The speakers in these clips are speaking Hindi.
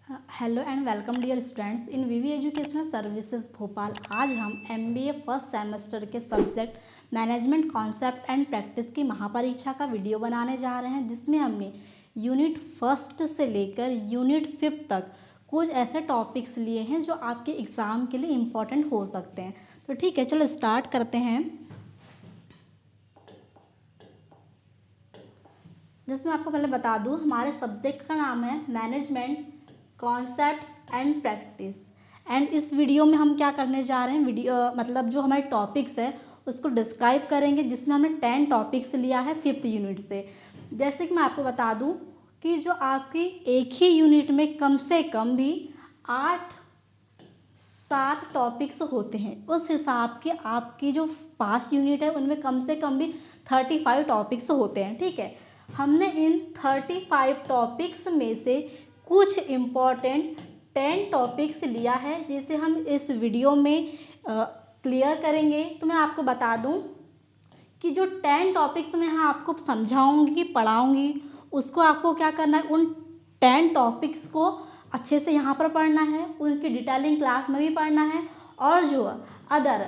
Hello and welcome dear students in VV educational services Bhopal. आज हम एमबीए फर्स्ट सेमेस्टर के subject management concept and practice की महापरीक्षा का वीडियो बनाने जा रहे हैं, जिसमें हमने यूनिट फर्स्ट से लेकर यूनिट 5 तक कुछ ऐसे टॉपिक्स लिए हैं जो आपके एग्ज़ाम के लिए इम्पॉर्टेंट हो सकते हैं। तो ठीक है, चलो स्टार्ट करते हैं। जैसे मैं आपको पहले बता दूं, हमारे सब्जेक्ट का नाम है management concepts and practice. And इस वीडियो में हम क्या करने जा रहे हैं, मतलब जो हमारे टॉपिक्स है उसको डिस्क्राइब करेंगे, जिसमें हमने 10 टॉपिक्स लिया है 5th यूनिट से। जैसे कि मैं आपको बता दूं कि जो आपकी एक ही यूनिट में कम से कम भी 8-7 टॉपिक्स होते हैं, उस हिसाब के आपकी जो 5 यूनिट है उनमें कम से कम भी 35 टॉपिक्स होते हैं। ठीक है, हमने इन 35 टॉपिक्स में से कुछ इम्पॉर्टेंट 10 टॉपिक्स लिया है, जिसे हम इस वीडियो में क्लियर करेंगे। तो मैं आपको बता दूं कि जो 10 टॉपिक्स मैं यहाँ आपको समझाऊंगी, पढ़ाऊंगी, उसको आपको क्या करना है, उन 10 टॉपिक्स को अच्छे से यहाँ पर पढ़ना है, उनकी डिटेलिंग क्लास में भी पढ़ना है, और जो अदर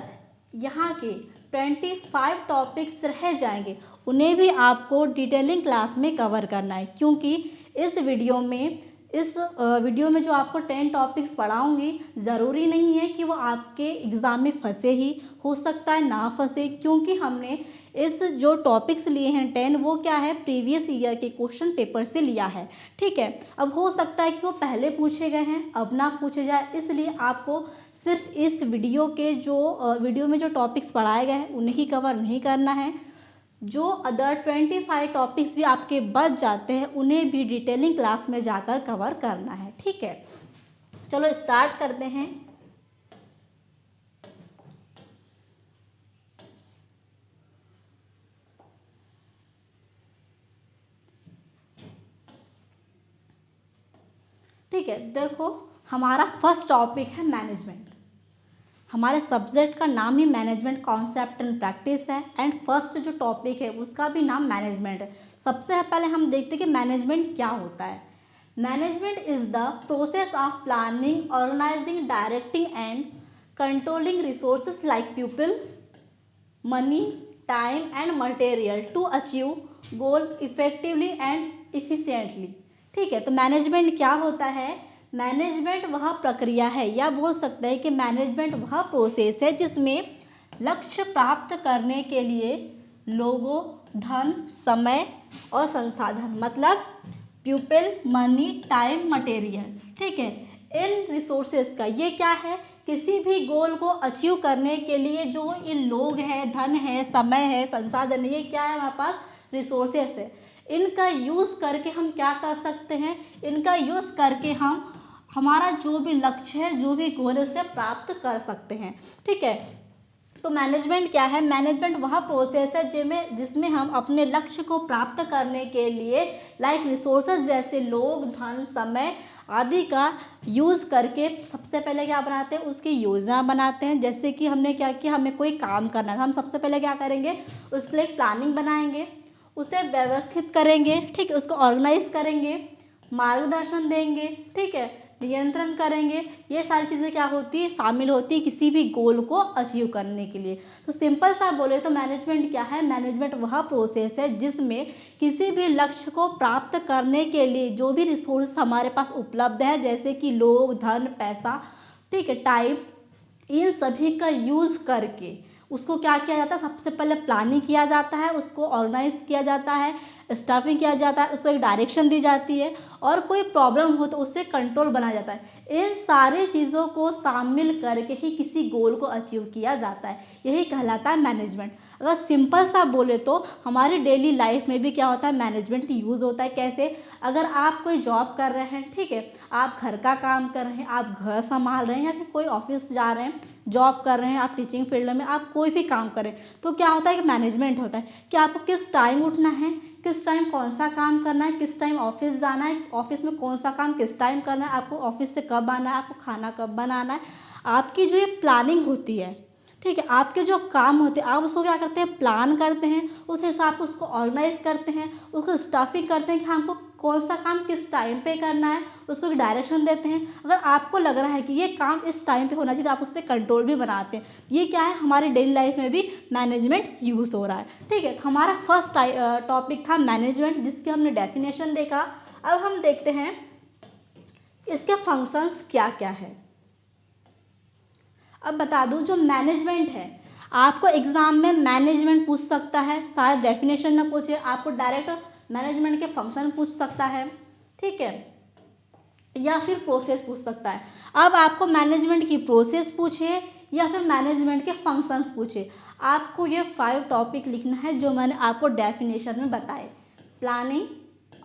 यहाँ के 25 टॉपिक्स रह जाएंगे उन्हें भी आपको डिटेलिंग क्लास में कवर करना है। क्योंकि इस वीडियो में जो आपको 10 टॉपिक्स पढ़ाऊंगी, ज़रूरी नहीं है कि वो आपके एग्ज़ाम में फंसे ही, हो सकता है ना फंसे, क्योंकि हमने इस जो टॉपिक्स लिए हैं 10, वो क्या है, प्रीवियस ईयर के क्वेश्चन पेपर से लिया है। ठीक है, अब हो सकता है कि वो पहले पूछे गए हैं, अब ना पूछे जाए, इसलिए आपको सिर्फ इस वीडियो में जो टॉपिक्स पढ़ाए गए हैं उन्हें ही कवर नहीं करना है। जो अदर 25 टॉपिक्स भी आपके बच जाते हैं उन्हें भी डिटेलिंग क्लास में जाकर कवर करना है। ठीक है, चलो स्टार्ट करते हैं। ठीक है, देखो हमारा फर्स्ट टॉपिक है मैनेजमेंट। हमारे सब्जेक्ट का नाम ही मैनेजमेंट कॉन्सेप्ट एंड प्रैक्टिस है, एंड फर्स्ट जो टॉपिक है उसका भी नाम मैनेजमेंट है। सबसे पहले हम देखते हैं कि मैनेजमेंट क्या होता है। Management is the process of planning, organizing, directing and controlling resources like people, money, time and material to achieve goal effectively and efficiently. ठीक है, तो मैनेजमेंट क्या होता है? मैनेजमेंट वह प्रक्रिया है, या बोल सकते हैं कि मैनेजमेंट वह प्रोसेस है जिसमें लक्ष्य प्राप्त करने के लिए लोगों, धन, समय और संसाधन, मतलब पीपल, मनी, टाइम, मटेरियल, ठीक है, इन रिसोर्सेज का, ये क्या है, किसी भी गोल को अचीव करने के लिए जो इन लोग हैं, धन है, समय है, संसाधन है, ये क्या है, हमारे पास रिसोर्सेज है। इनका यूज़ करके हम क्या कर सकते हैं, इनका यूज़ करके हम हमारा जो भी लक्ष्य है, जो भी गोल है, उसे प्राप्त कर सकते हैं। ठीक है, तो मैनेजमेंट क्या है? मैनेजमेंट वह प्रोसेस है जिसमें हम अपने लक्ष्य को प्राप्त करने के लिए लाइक रिसोर्सेज जैसे लोग, धन, समय आदि का यूज़ करके सबसे पहले क्या बनाते हैं, उसकी योजना बनाते हैं। जैसे कि हमने क्या किया, हमें कोई काम करना था, हम सबसे पहले क्या करेंगे, उसके लिए एक प्लानिंग बनाएंगे, उसे व्यवस्थित करेंगे, ठीक है, उसको ऑर्गेनाइज करेंगे, मार्गदर्शन देंगे, ठीक है, नियंत्रण करेंगे। ये सारी चीज़ें क्या होती है, शामिल होती है किसी भी गोल को अचीव करने के लिए। तो सिंपल सा बोले तो मैनेजमेंट क्या है? मैनेजमेंट वह प्रोसेस है जिसमें किसी भी लक्ष्य को प्राप्त करने के लिए जो भी रिसोर्स हमारे पास उपलब्ध है, जैसे कि लोग, धन, पैसा, ठीक है, टाइम, इन सभी का यूज़ करके उसको क्या किया जाता है, सबसे पहले प्लानिंग किया जाता है, उसको ऑर्गेनाइज किया जाता है, स्टाफिंग किया जाता है, उसको एक डायरेक्शन दी जाती है, और कोई प्रॉब्लम हो तो उससे कंट्रोल बनाया जाता है। इन सारी चीज़ों को शामिल करके ही किसी गोल को अचीव किया जाता है, यही कहलाता है मैनेजमेंट। अगर सिंपल सा बोले तो हमारी डेली लाइफ में भी क्या होता है, मैनेजमेंट यूज़ होता है। कैसे? अगर आप कोई जॉब कर रहे हैं, ठीक है, आप घर का काम कर रहे हैं, आप घर संभाल रहे हैं, या फिर कोई ऑफिस जा रहे हैं, जॉब कर रहे हैं, आप टीचिंग फील्ड में, आप कोई भी काम करें, तो क्या होता है कि मैनेजमेंट होता है कि आपको किस टाइम उठना है, किस टाइम कौन सा काम करना है, किस टाइम ऑफिस जाना है, ऑफिस में कौन सा काम किस टाइम करना है, आपको ऑफिस से कब आना है, आपको खाना कब बनाना है। आपकी जो ये प्लानिंग होती है, ठीक है, आपके जो काम होते हैं आप उसको क्या करते हैं, प्लान करते हैं, उस हिसाब से उसको ऑर्गेनाइज करते हैं, उसको स्टाफिंग करते हैं कि हमको कौन सा काम किस टाइम पे करना है, उसको एक डायरेक्शन देते हैं। अगर आपको लग रहा है कि ये काम इस टाइम पे होना चाहिए तो आप उस पर कंट्रोल भी बनाते हैं। ये क्या है, हमारी डेली लाइफ में भी मैनेजमेंट यूज़ हो रहा है। ठीक है, तो हमारा फर्स्ट टॉपिक था मैनेजमेंट, जिसकी हमने डेफिनेशन देखा। अब हम देखते हैं इसके फंक्शंस क्या क्या है। अब बता दूं, जो मैनेजमेंट है, आपको एग्जाम में मैनेजमेंट पूछ सकता है, शायद डेफिनेशन ना पूछे, आपको डायरेक्ट मैनेजमेंट के फंक्शन पूछ सकता है। ठीक है, या फिर प्रोसेस पूछ सकता है। अब आपको मैनेजमेंट की प्रोसेस पूछे या फिर मैनेजमेंट के फंक्शंस पूछे, आपको ये 5 टॉपिक लिखना है जो मैंने आपको डेफिनेशन में बताए। Planning,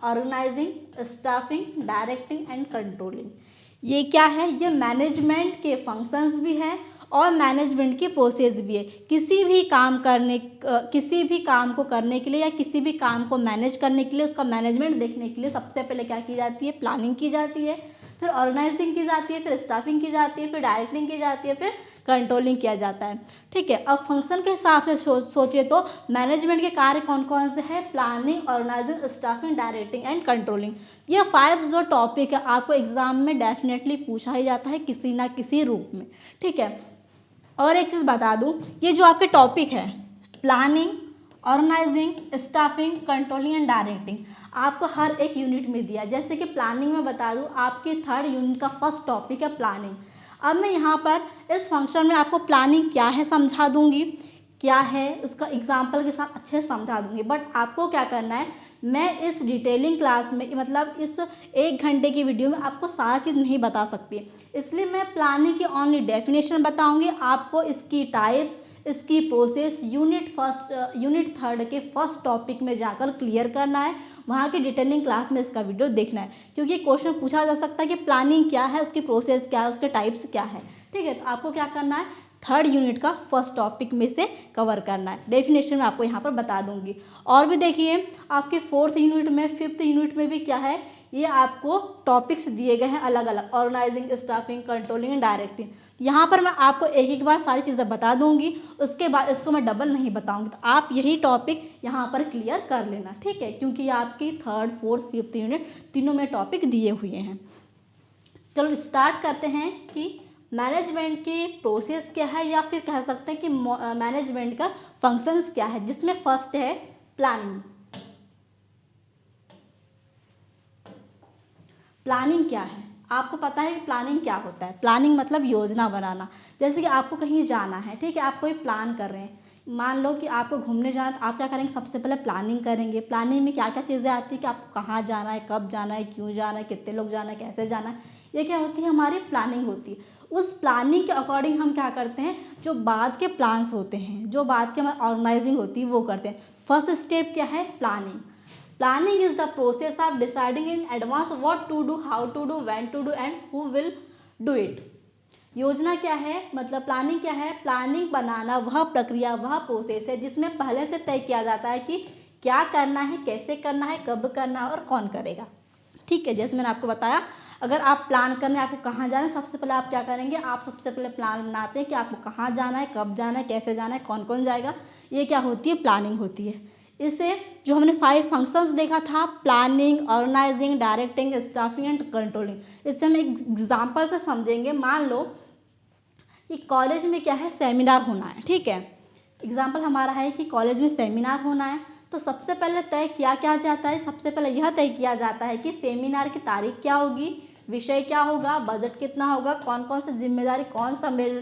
organizing, staffing, directing and controlling. ये क्या है, ये मैनेजमेंट के फंक्शंस भी है और मैनेजमेंट की प्रोसेस भी है। किसी भी काम को करने के लिए या किसी भी काम को मैनेज करने के लिए, उसका मैनेजमेंट देखने के लिए सबसे पहले क्या की जाती है, प्लानिंग की जाती है, फिर ऑर्गेनाइजिंग की जाती है, फिर स्टाफिंग की जाती है, फिर डायरेक्टिंग की जाती है, फिर कंट्रोलिंग किया जाता है। ठीक है, अब फंक्शन के हिसाब से सोचे तो मैनेजमेंट के कार्य कौन कौन से हैं, planning, organizing, staffing, directing and controlling. ये 5 जो टॉपिक है आपको एग्जाम में डेफिनेटली पूछा ही जाता है किसी ना किसी रूप में। ठीक है, और एक चीज़ बता दूं, ये जो आपके टॉपिक है planning, organizing, staffing, controlling and directing, आपको हर एक यूनिट में दिया। जैसे कि प्लानिंग में बता दूं, आपकी 3rd यूनिट का फर्स्ट टॉपिक है प्लानिंग। अब मैं यहाँ पर इस फंक्शन में आपको प्लानिंग क्या है समझा दूंगी, क्या है उसका एग्जाम्पल के साथ अच्छे से समझा दूंगी। बट आपको क्या करना है, मैं इस डिटेलिंग क्लास में, मतलब इस 1 घंटे की वीडियो में आपको सारा चीज़ नहीं बता सकती, इसलिए मैं प्लानिंग की ओनली डेफिनेशन बताऊंगी। आपको इसकी टाइप्स, इसकी प्रोसेस यूनिट 3rd के फर्स्ट टॉपिक में जाकर क्लियर करना है। वहाँ की डिटेलिंग क्लास में इसका वीडियो देखना है, क्योंकि क्वेश्चन पूछा जा सकता है कि प्लानिंग क्या है, उसकी प्रोसेस क्या है, उसके टाइप्स क्या है। ठीक है, तो आपको क्या करना है, 3rd यूनिट का फर्स्ट टॉपिक में से कवर करना है। डेफिनेशन में आपको यहाँ पर बता दूंगी। और भी देखिए, आपके 4th यूनिट में, 5th यूनिट में भी क्या है, ये आपको टॉपिक्स दिए गए हैं अलग अलग, organizing, staffing, controlling and directing. यहाँ पर मैं आपको एक एक बार सारी चीज़ें बता दूंगी, उसके बाद इसको मैं डबल नहीं बताऊंगी, तो आप यही टॉपिक यहाँ पर क्लियर कर लेना। ठीक है, क्योंकि आपकी 3rd, 4th, 5th यूनिट तीनों में टॉपिक दिए हुए हैं। चलो स्टार्ट करते हैं कि मैनेजमेंट की प्रोसेस क्या है, या फिर कह सकते हैं कि मैनेजमेंट का फंक्शंस क्या है, जिसमें फर्स्ट है प्लानिंग। प्लानिंग क्या है, आपको पता है कि प्लानिंग क्या होता है। प्लानिंग मतलब योजना बनाना। जैसे कि आपको कहीं जाना है, ठीक है, आप कोई प्लान कर रहे हैं, मान लो कि आपको घूमने जाना है, तो आप क्या करेंगे, सबसे पहले प्लानिंग करेंगे। प्लानिंग में क्या क्या चीज़ें आती है कि आपको कहाँ जाना है, कब जाना है, क्यों जाना है, कितने लोग जाना है, कैसे जाना है, ये क्या होती है, हमारी प्लानिंग होती है। उस प्लानिंग के अकॉर्डिंग हम क्या करते हैं, जो बाद के प्लान्स होते हैं, जो बाद के हमारी ऑर्गेनाइजिंग होती है वो करते हैं। फर्स्ट स्टेप क्या है, planning. Planning is the process of deciding in advance what to do, how to do, when to do and who will do it. योजना क्या है, मतलब प्लानिंग क्या है, प्लानिंग बनाना वह प्रक्रिया, वह प्रोसेस है जिसमें पहले से तय किया जाता है कि क्या करना है, कैसे करना है, कब करना है और कौन करेगा। ठीक है, जैसे मैंने आपको बताया, अगर आप प्लान करने आपको कहाँ जाना है, सबसे पहले आप क्या करेंगे, आप सबसे पहले प्लान बनाते हैं कि आपको कहाँ जाना है, कब जाना है, कैसे जाना है, कौन कौन जाएगा। ये क्या होती है, प्लानिंग होती है। इससे जो हमने 5 फंक्शंस देखा था, planning, organizing, directing, staffing and controlling, इससे हम एक एग्जाम्पल से समझेंगे। मान लो कि कॉलेज में क्या है, सेमिनार होना है। ठीक है, एग्जाम्पल हमारा है कि कॉलेज में सेमिनार होना है, तो सबसे पहले तय क्या जाता है, सबसे पहले यह तय किया जाता है कि सेमिनार की तारीख क्या होगी, विषय क्या होगा, बजट कितना होगा, कौन कौन सी जिम्मेदारी कौन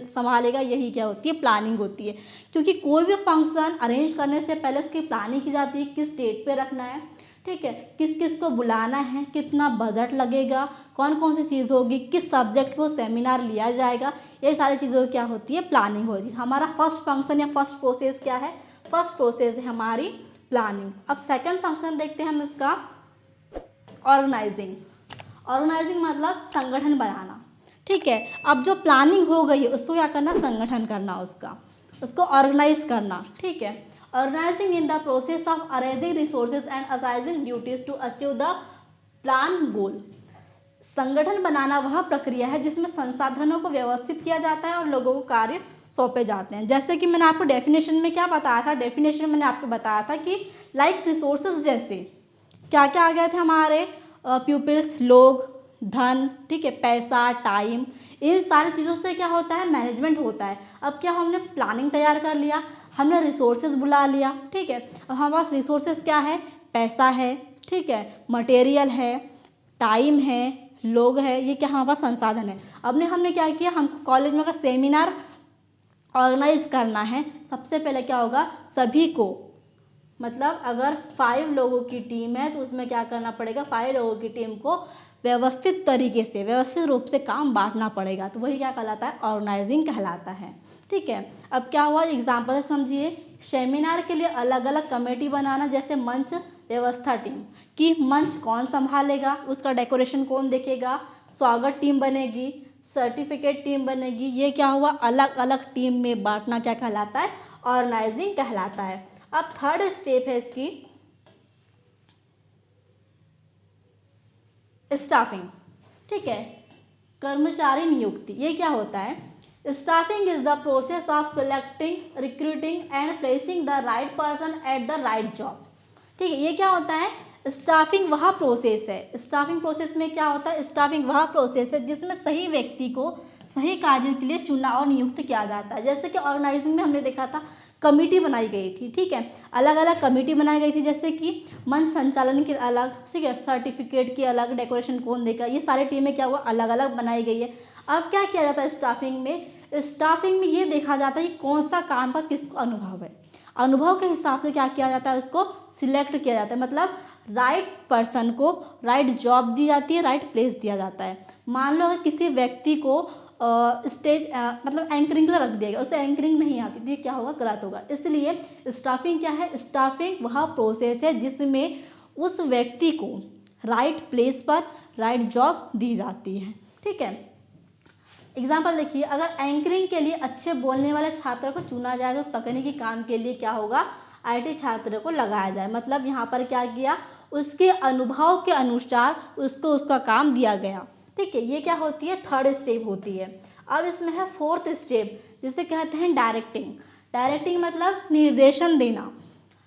संभालेगा। यही क्या होती है, प्लानिंग होती है। क्योंकि कोई भी फंक्शन अरेंज करने से पहले उसकी प्लानिंग की जाती है, किस डेट पे रखना है, ठीक है, किस किस को बुलाना है, कितना बजट लगेगा, कौन कौन सी चीज़ होगी, किस सब्जेक्ट को सेमिनार लिया जाएगा, ये सारी चीज़ों क्या होती है, प्लानिंग होती है। हमारा फर्स्ट फंक्शन या फर्स्ट प्रोसेस क्या है, फर्स्ट प्रोसेस है हमारी प्लानिंग। अब सेकंड फंक्शन देखते हैं हम इसका, ऑर्गेनाइजिंग। ऑर्गेनाइजिंग मतलब संगठन बनाना। ठीक है, अब जो प्लानिंग हो गई है उसको क्या करना, संगठन करना, उसको ऑर्गेनाइज करना। ठीक है, organising in the process of arranging resources and assigning duties to achieve the plan goal. संगठन बनाना वह प्रक्रिया है जिसमें संसाधनों को व्यवस्थित किया जाता है और लोगों को कार्य सौंपे जाते हैं। जैसे कि मैंने आपको डेफिनेशन में क्या बताया था, डेफिनेशन में मैंने आपको बताया था कि लाइक रिसोर्सेज, जैसे क्या क्या आ गए थे हमारे, पीपल्स लोग, धन, ठीक है, पैसा, टाइम, इन सारी चीज़ों से क्या होता है, मैनेजमेंट होता है। अब क्या हमने प्लानिंग तैयार कर लिया, हमने रिसोर्सेज बुला लिया, ठीक है, अब हमारे पास रिसोर्सेज क्या है, पैसा है, ठीक है, मटेरियल है, टाइम है, लोग है, ये क्या हमारे पास संसाधन है। अब ने हमने क्या किया, हमको कॉलेज में अगर सेमिनार ऑर्गेनाइज करना है, सबसे पहले क्या होगा, सभी को, मतलब अगर 5 लोगों की टीम है तो उसमें क्या करना पड़ेगा, 5 लोगों की टीम को व्यवस्थित तरीके से, व्यवस्थित रूप से काम बांटना पड़ेगा, तो वही क्या कहलाता है, ऑर्गेनाइजिंग कहलाता है, ठीक है। अब क्या हुआ, एग्जाम्पल समझिए, सेमिनार के लिए अलग अलग कमेटी बनाना, जैसे मंच व्यवस्था टीम कि मंच कौन संभालेगा, उसका डेकोरेशन कौन देखेगा, स्वागत टीम बनेगी, सर्टिफिकेट टीम बनेगी, ये क्या हुआ, अलग अलग टीम में बांटना क्या कहलाता है, ऑर्गेनाइजिंग कहलाता है। अब थर्ड स्टेप है इसकी स्टाफिंग, ठीक है, कर्मचारी नियुक्ति। ये क्या होता है, staffing is the process of selecting, recruiting and placing the right person at the right job, ठीक है। ये क्या होता है, स्टाफिंग वह प्रोसेस है, स्टाफिंग प्रोसेस में क्या होता है, स्टाफिंग वह प्रोसेस है जिसमें सही व्यक्ति को सही कार्यों के लिए चुना और नियुक्त किया जाता है। जैसे कि ऑर्गेनाइजिंग में हमने देखा था, कमेटी बनाई गई थी, ठीक है, अलग अलग कमेटी बनाई गई थी, जैसे कि मंच संचालन के अलग, ठीक है, सर्टिफिकेट की अलग, डेकोरेशन कौन देगा, ये सारी टीमें क्या हुआ, अलग अलग बनाई गई है। अब क्या किया जाता है स्टाफिंग में, स्टाफिंग में ये देखा जाता है कि कौन सा काम का किसको अनुभव है, अनुभव के हिसाब से क्या किया जाता है, उसको सिलेक्ट किया जाता है, मतलब राइट पर्सन को राइट जॉब दी जाती है, राइट प्लेस दिया जाता है। मान लो अगर किसी व्यक्ति को स्टेज मतलब एंकरिंग के लिए रख दिया गया, उससे एंकरिंग नहीं आती तो ये क्या होगा, गलत होगा। इसलिए स्टाफिंग क्या है, स्टाफिंग वह प्रोसेस है जिसमें उस व्यक्ति को राइट प्लेस पर राइट जॉब दी जाती है, ठीक है। एग्जाम्पल देखिए, अगर एंकरिंग के लिए अच्छे बोलने वाले छात्र को चुना जाए तो तकनीकी काम के लिए क्या होगा, आईटी छात्र को लगाया जाए, मतलब यहाँ पर क्या किया, उसके अनुभव के अनुसार उसको उसका काम दिया गया, ठीक है। ये क्या होती है, थर्ड स्टेप होती है। अब इसमें है फोर्थ स्टेप, जिसे कहते हैं डायरेक्टिंग। डायरेक्टिंग मतलब निर्देशन देना।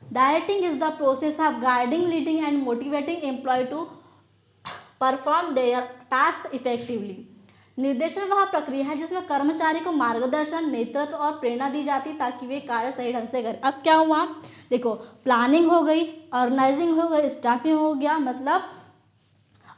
Directing is the process of guiding, leading and motivating employ to perform their task effectively. निर्देशन वह प्रक्रिया है जिसमें कर्मचारी को मार्गदर्शन, नेतृत्व और प्रेरणा दी जाती है ताकि वे कार्य सही ढंग से करें। अब क्या हुआ, देखो, प्लानिंग हो गई, ऑर्गेनाइजिंग हो गई, स्टाफिंग हो गया, मतलब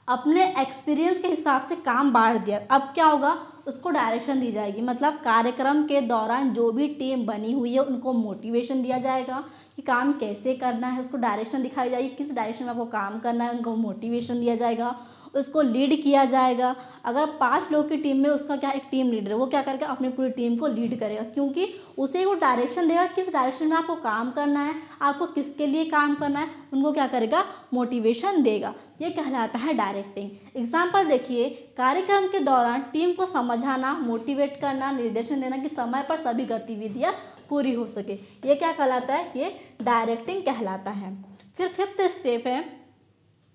अपने एक्सपीरियंस के हिसाब से काम बांट दिया। अब क्या होगा, उसको डायरेक्शन दी जाएगी, मतलब कार्यक्रम के दौरान जो भी टीम बनी हुई है उनको मोटिवेशन दिया जाएगा कि काम कैसे करना है, उसको डायरेक्शन दिखाई जाएगी, किस डायरेक्शन में आपको काम करना है, उनको मोटिवेशन दिया जाएगा, उसको लीड किया जाएगा। अगर 5 लोग की टीम में उसका क्या, एक टीम लीडर है, वो क्या करेगा, अपनी पूरी टीम को लीड करेगा, क्योंकि उसे वो डायरेक्शन देगा किस डायरेक्शन में आपको काम करना है, आपको किसके लिए काम करना है, उनको क्या करेगा, मोटिवेशन देगा। ये कहलाता है डायरेक्टिंग। एग्जाम्पल देखिए, कार्यक्रम के दौरान टीम को समझाना, मोटिवेट करना, निर्देशन देना कि समय पर सभी गतिविधियाँ पूरी हो सके, ये क्या कहलाता है, ये डायरेक्टिंग कहलाता है। फिर फिफ्थ स्टेप है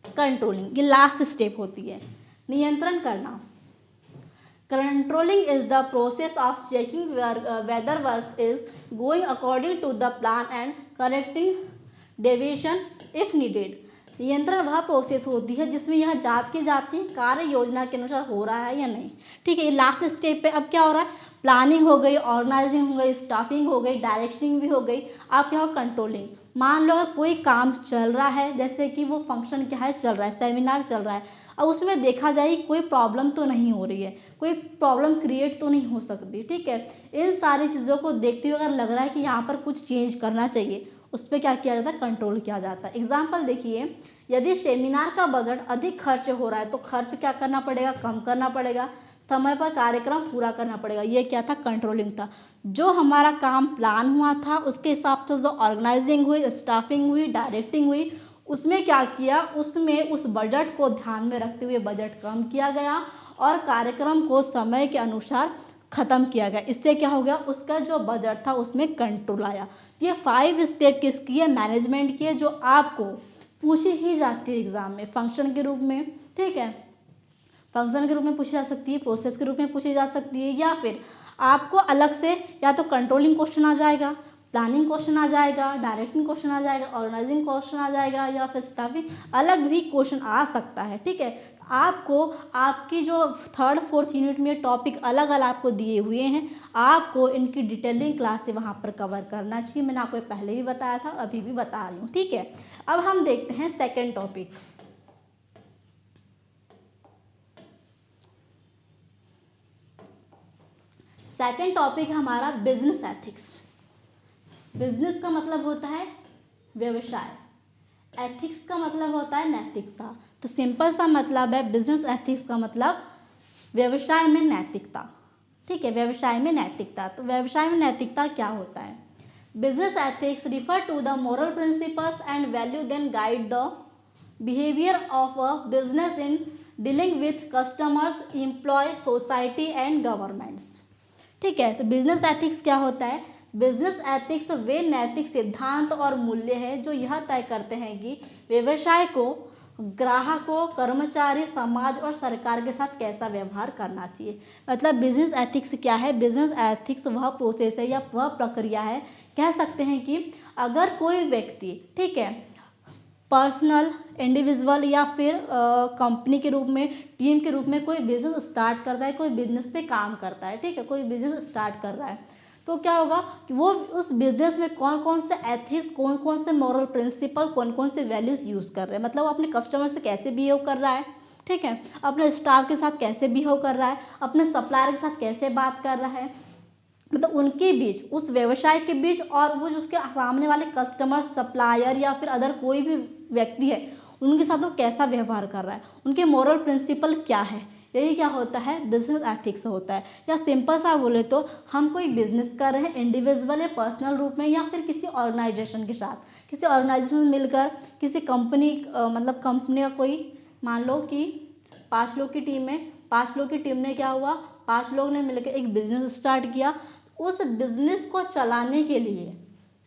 कंट्रोलिंग, ये लास्ट स्टेप होती है, नियंत्रण करना। Controlling is the process of checking whether work is going according to the plan and correcting deviation if needed. नियंत्रण वह प्रोसेस होती है जिसमें यह जांच की जाती है कार्य योजना के अनुसार हो रहा है या नहीं, ठीक है। ये लास्ट स्टेप पे अब क्या हो रहा है, प्लानिंग हो गई, ऑर्गेनाइजिंग हो गई, स्टाफिंग हो गई, डायरेक्टिंग भी हो गई, आप क्या हो, कंट्रोलिंग। मान लो अगर कोई काम चल रहा है, जैसे कि वो फंक्शन क्या है, चल रहा है, सेमिनार चल रहा है, अब उसमें देखा जाए कोई प्रॉब्लम तो नहीं हो रही है, कोई प्रॉब्लम क्रिएट तो नहीं हो सकती, ठीक है। इन सारी चीज़ों को देखते हुए अगर लग रहा है कि यहाँ पर कुछ चेंज करना चाहिए, उस पर क्या किया जाता है, कंट्रोल किया जाता है। एग्जाम्पल देखिए, यदि सेमिनार का बजट अधिक खर्च हो रहा है तो खर्च क्या करना पड़ेगा, कम करना पड़ेगा, समय पर कार्यक्रम पूरा करना पड़ेगा। ये क्या था, कंट्रोलिंग था। जो हमारा काम प्लान हुआ था उसके हिसाब से जो ऑर्गेनाइजिंग हुई, स्टाफिंग हुई, डायरेक्टिंग हुई, उसमें क्या किया, उसमें उस बजट को ध्यान में रखते हुए बजट कम किया गया और कार्यक्रम को समय के अनुसार ख़त्म किया गया। इससे क्या हो गया, उसका जो बजट था उसमें कंट्रोल आया। ये 5 स्टेप किसकी है, मैनेजमेंट की है, जो आपको पूछी ही जाती है एग्जाम में फंक्शन के रूप में, ठीक है। फंक्शन के रूप में पूछी जा सकती है, प्रोसेस के रूप में पूछी जा सकती है, या फिर आपको अलग से या तो कंट्रोलिंग क्वेश्चन आ जाएगा, प्लानिंग क्वेश्चन आ जाएगा, डायरेक्टिंग क्वेश्चन आ जाएगा, ऑर्गेनाइजिंग क्वेश्चन आ जाएगा, या फिर स्टाफिंग, अलग भी क्वेश्चन आ सकता है। ठीक है, आपको आपकी जो थर्ड फोर्थ यूनिट में टॉपिक अलग अलग आपको दिए हुए हैं, आपको इनकी डिटेलिंग क्लास से वहाँ पर कवर करना चाहिए। मैंने आपको पहले भी बताया था और अभी भी बता रही हूँ। ठीक है, अब हम देखते हैं सेकेंड टॉपिक। सेकेंड टॉपिक है हमारा बिजनेस एथिक्स। बिजनेस का मतलब होता है व्यवसाय, एथिक्स का मतलब होता है नैतिकता। तो सिंपल सा मतलब है बिजनेस एथिक्स का मतलब व्यवसाय में नैतिकता। ठीक है, व्यवसाय में नैतिकता। तो व्यवसाय में नैतिकता क्या होता है? Business ethics refer to the moral principles and value then guide the behaviour of a business in dealing with customers, employ, society and governments. ठीक है, तो बिजनेस एथिक्स क्या होता है? बिजनेस एथिक्स वे नैतिक सिद्धांत और मूल्य है जो यह तय करते हैं कि व्यवसाय को ग्राहकों, कर्मचारी, समाज और सरकार के साथ कैसा व्यवहार करना चाहिए। मतलब बिजनेस एथिक्स क्या है? बिजनेस एथिक्स वह प्रोसेस है या वह प्रक्रिया है, कह सकते हैं कि अगर कोई व्यक्ति, ठीक है, पर्सनल, इंडिविजुअल या फिर कंपनी के रूप में, टीम के रूप में कोई बिजनेस स्टार्ट करता है, कोई बिजनेस पे काम करता है, ठीक है, कोई बिजनेस स्टार्ट कर रहा है, तो क्या होगा कि वो उस बिजनेस में कौन कौन से एथिक्स, कौन कौन से मॉरल प्रिंसिपल, कौन कौन से वैल्यूज़ यूज़ कर रहे हैं। मतलब वो अपने कस्टमर से कैसे बिहेव कर रहा है, ठीक है, अपने स्टाफ के साथ कैसे बिहेव कर रहा है, अपने सप्लायर के साथ कैसे बात कर रहा है, मतलब उनके बीच, उस व्यवसाय के बीच और वो जो उसके सामने वाले कस्टमर, सप्लायर या फिर अदर कोई भी व्यक्ति है, उनके साथ वो कैसा व्यवहार कर रहा है, उनके मॉरल प्रिंसिपल क्या है, यही क्या होता है? बिजनेस एथिक्स होता है। या सिंपल सा बोले तो हम कोई बिजनेस कर रहे हैं इंडिविजुअल या पर्सनल रूप में या फिर किसी ऑर्गेनाइजेशन के साथ, किसी ऑर्गेनाइजेशन में मिलकर, किसी कंपनी, मतलब कंपनी का कोई, मान लो कि 5 लोग की टीम है, 5 लोग की टीम ने क्या हुआ, 5 लोग ने मिलकर एक बिजनेस स्टार्ट किया। उस बिजनेस को चलाने के लिए,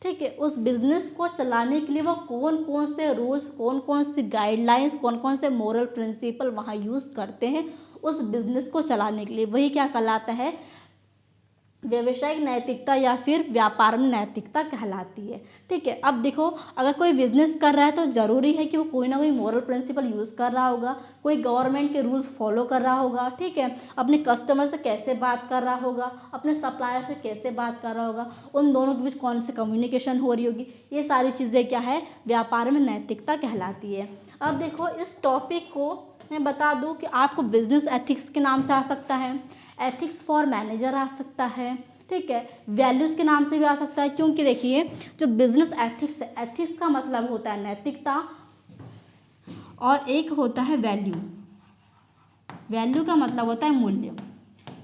ठीक है, उस बिजनेस को चलाने के लिए वो कौन कौन से रूल्स, कौन कौन सी गाइडलाइंस, कौन कौन से मोरल प्रिंसिपल वहाँ यूज़ करते हैं उस बिजनेस को चलाने के लिए, वही क्या कहलाता है? व्यवसायिक नैतिकता या फिर व्यापार में नैतिकता कहलाती है। ठीक है, अब देखो, अगर कोई बिजनेस कर रहा है तो ज़रूरी है कि वो कोई ना कोई मॉरल प्रिंसिपल यूज़ कर रहा होगा, कोई गवर्नमेंट के रूल्स फॉलो कर रहा होगा, ठीक है, अपने कस्टमर से कैसे बात कर रहा होगा, अपने सप्लायर से कैसे बात कर रहा होगा, उन दोनों के बीच कौन सी कम्युनिकेशन हो रही होगी, ये सारी चीज़ें क्या है? व्यापार में नैतिकता कहलाती है। अब देखो, इस टॉपिक को मैं बता दूं कि आपको बिजनेस एथिक्स के नाम से आ सकता है, एथिक्स फॉर मैनेजर आ सकता है, ठीक है, वैल्यूज़ के नाम से भी आ सकता है। क्योंकि देखिए, जो बिजनेस एथिक्स है, एथिक्स का मतलब होता है नैतिकता और एक होता है वैल्यू। वैल्यू का मतलब होता है मूल्य,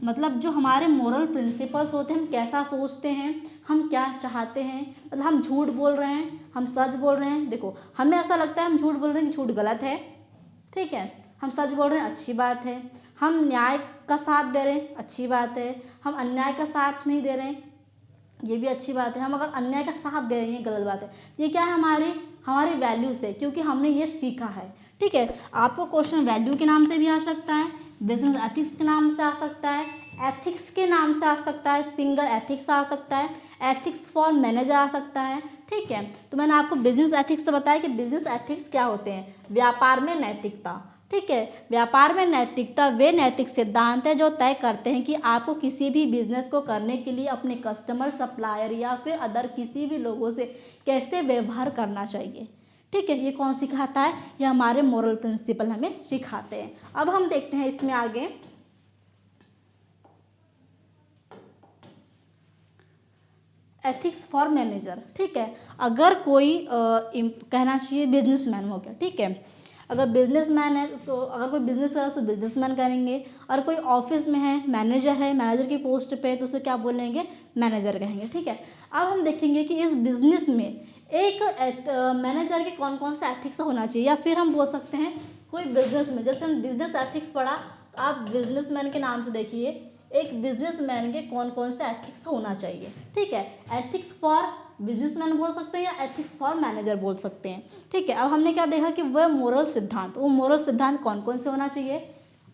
मतलब जो हमारे मोरल प्रिंसिपल्स होते हैं, हम कैसा सोचते हैं, हम क्या चाहते हैं, मतलब हम झूठ बोल रहे हैं, हम सच बोल रहे हैं। देखो, हमें ऐसा लगता है हम झूठ बोल रहे हैं कि झूठ गलत है, ठीक है, हम सच बोल रहे हैं, अच्छी बात है, हम न्याय का साथ दे रहे हैं, अच्छी बात है, हम अन्याय का साथ नहीं दे रहे हैं, ये भी अच्छी बात है, हम अगर अन्याय का साथ दे रहे हैं, गलत बात है। ये क्या है? हमारी वैल्यूज़ है, क्योंकि हमने ये सीखा है। ठीक है, आपको क्वेश्चन वैल्यू के नाम से भी आ सकता है, बिजनेस एथिक्स के नाम से आ सकता है, एथिक्स के नाम से आ सकता है, सिंगल एथिक्स आ सकता है, एथिक्स फॉर मैनेजर आ सकता है। ठीक है, तो मैंने आपको बिजनेस एथिक्स से बताया कि बिजनेस एथिक्स क्या होते हैं? व्यापार में नैतिकता। ठीक है, व्यापार में नैतिकता वे नैतिक सिद्धांत हैं जो तय करते हैं कि आपको किसी भी बिजनेस को करने के लिए अपने कस्टमर, सप्लायर या फिर अदर किसी भी लोगों से कैसे व्यवहार करना चाहिए। ठीक है, ये कौन सिखाता है? ये हमारे मोरल प्रिंसिपल हमें सिखाते हैं। अब हम देखते हैं इसमें आगे, एथिक्स फॉर मैनेजर। ठीक है, अगर कोई कहना चाहिए बिजनेसमैन हो गया, ठीक है, अगर बिजनेसमैन है उसको, अगर कोई बिजनेस कर रहा है उसको बिजनेसमैन करेंगे, और कोई ऑफिस में है, मैनेजर है, मैनेजर की पोस्ट पे है, तो उसे क्या बोलेंगे? मैनेजर कहेंगे। ठीक है, अब हम देखेंगे कि इस बिजनेस में एक मैनेजर के कौन कौन से एथिक्स होना चाहिए, या फिर हम बोल सकते हैं कोई बिजनेस में, जैसे हम बिजनेस एथिक्स पढ़ा, तो आप बिजनेसमैन के नाम से देखिए एक बिजनेसमैन के कौन कौन से एथिक्स होना चाहिए। ठीक है, एथिक्स फॉर बिजनेसमैन बोल सकते हैं या एथिक्स फॉर मैनेजर बोल सकते हैं। ठीक है, अब हमने क्या देखा कि वह मोरल सिद्धांत, वो मोरल सिद्धांत कौन कौन से होना चाहिए?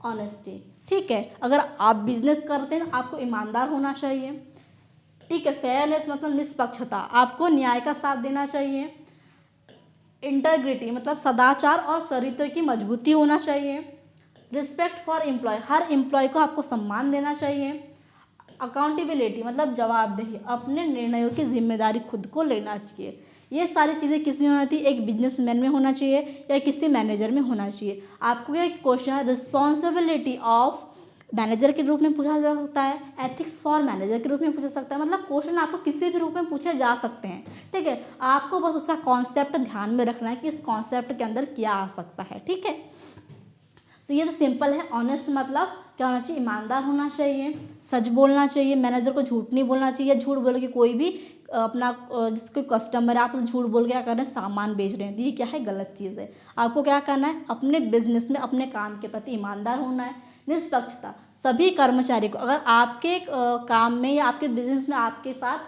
ऑनेस्टी। ठीक है, अगर आप बिजनेस करते हैं आपको ईमानदार होना चाहिए, ठीक है। फेयरनेस मतलब निष्पक्षता, आपको न्याय का साथ देना चाहिए। इंटेग्रिटी मतलब सदाचार और चरित्र की मजबूती होना चाहिए। रिस्पेक्ट फॉर एम्प्लॉय, हर एम्प्लॉय को आपको सम्मान देना चाहिए। अकाउंटेबिलिटी मतलब जवाबदेही, अपने निर्णयों की जिम्मेदारी खुद को लेना चाहिए। ये सारी चीज़ें किस में होती है, एक बिजनेसमैन में होना चाहिए या किसी मैनेजर में होना चाहिए। आपको ये क्वेश्चन रिस्पॉन्सिबिलिटी ऑफ मैनेजर के रूप में पूछा जा सकता है, एथिक्स फॉर मैनेजर के रूप में पूछा सकता है, मतलब क्वेश्चन आपको किसी भी रूप में पूछे जा सकते हैं। ठीक है, आपको बस उसका कॉन्सेप्ट ध्यान में रखना है कि इस कॉन्सेप्ट के अंदर क्या आ सकता है। ठीक है, तो ये तो सिंपल है। ऑनेस्ट मतलब क्या होना चाहिए, ईमानदार होना चाहिए, सच बोलना चाहिए, मैनेजर को झूठ नहीं बोलना चाहिए। झूठ बोल के कोई भी अपना जिसको कस्टमर है आप उसे झूठ बोल के क्या कर रहे हैं, सामान बेच रहे हैं, तो ये क्या है, गलत चीज़ है। आपको क्या करना है, अपने बिजनेस में अपने काम के प्रति ईमानदार होना है। निष्पक्षता, सभी कर्मचारी को, अगर आपके काम में या आपके बिजनेस में आपके साथ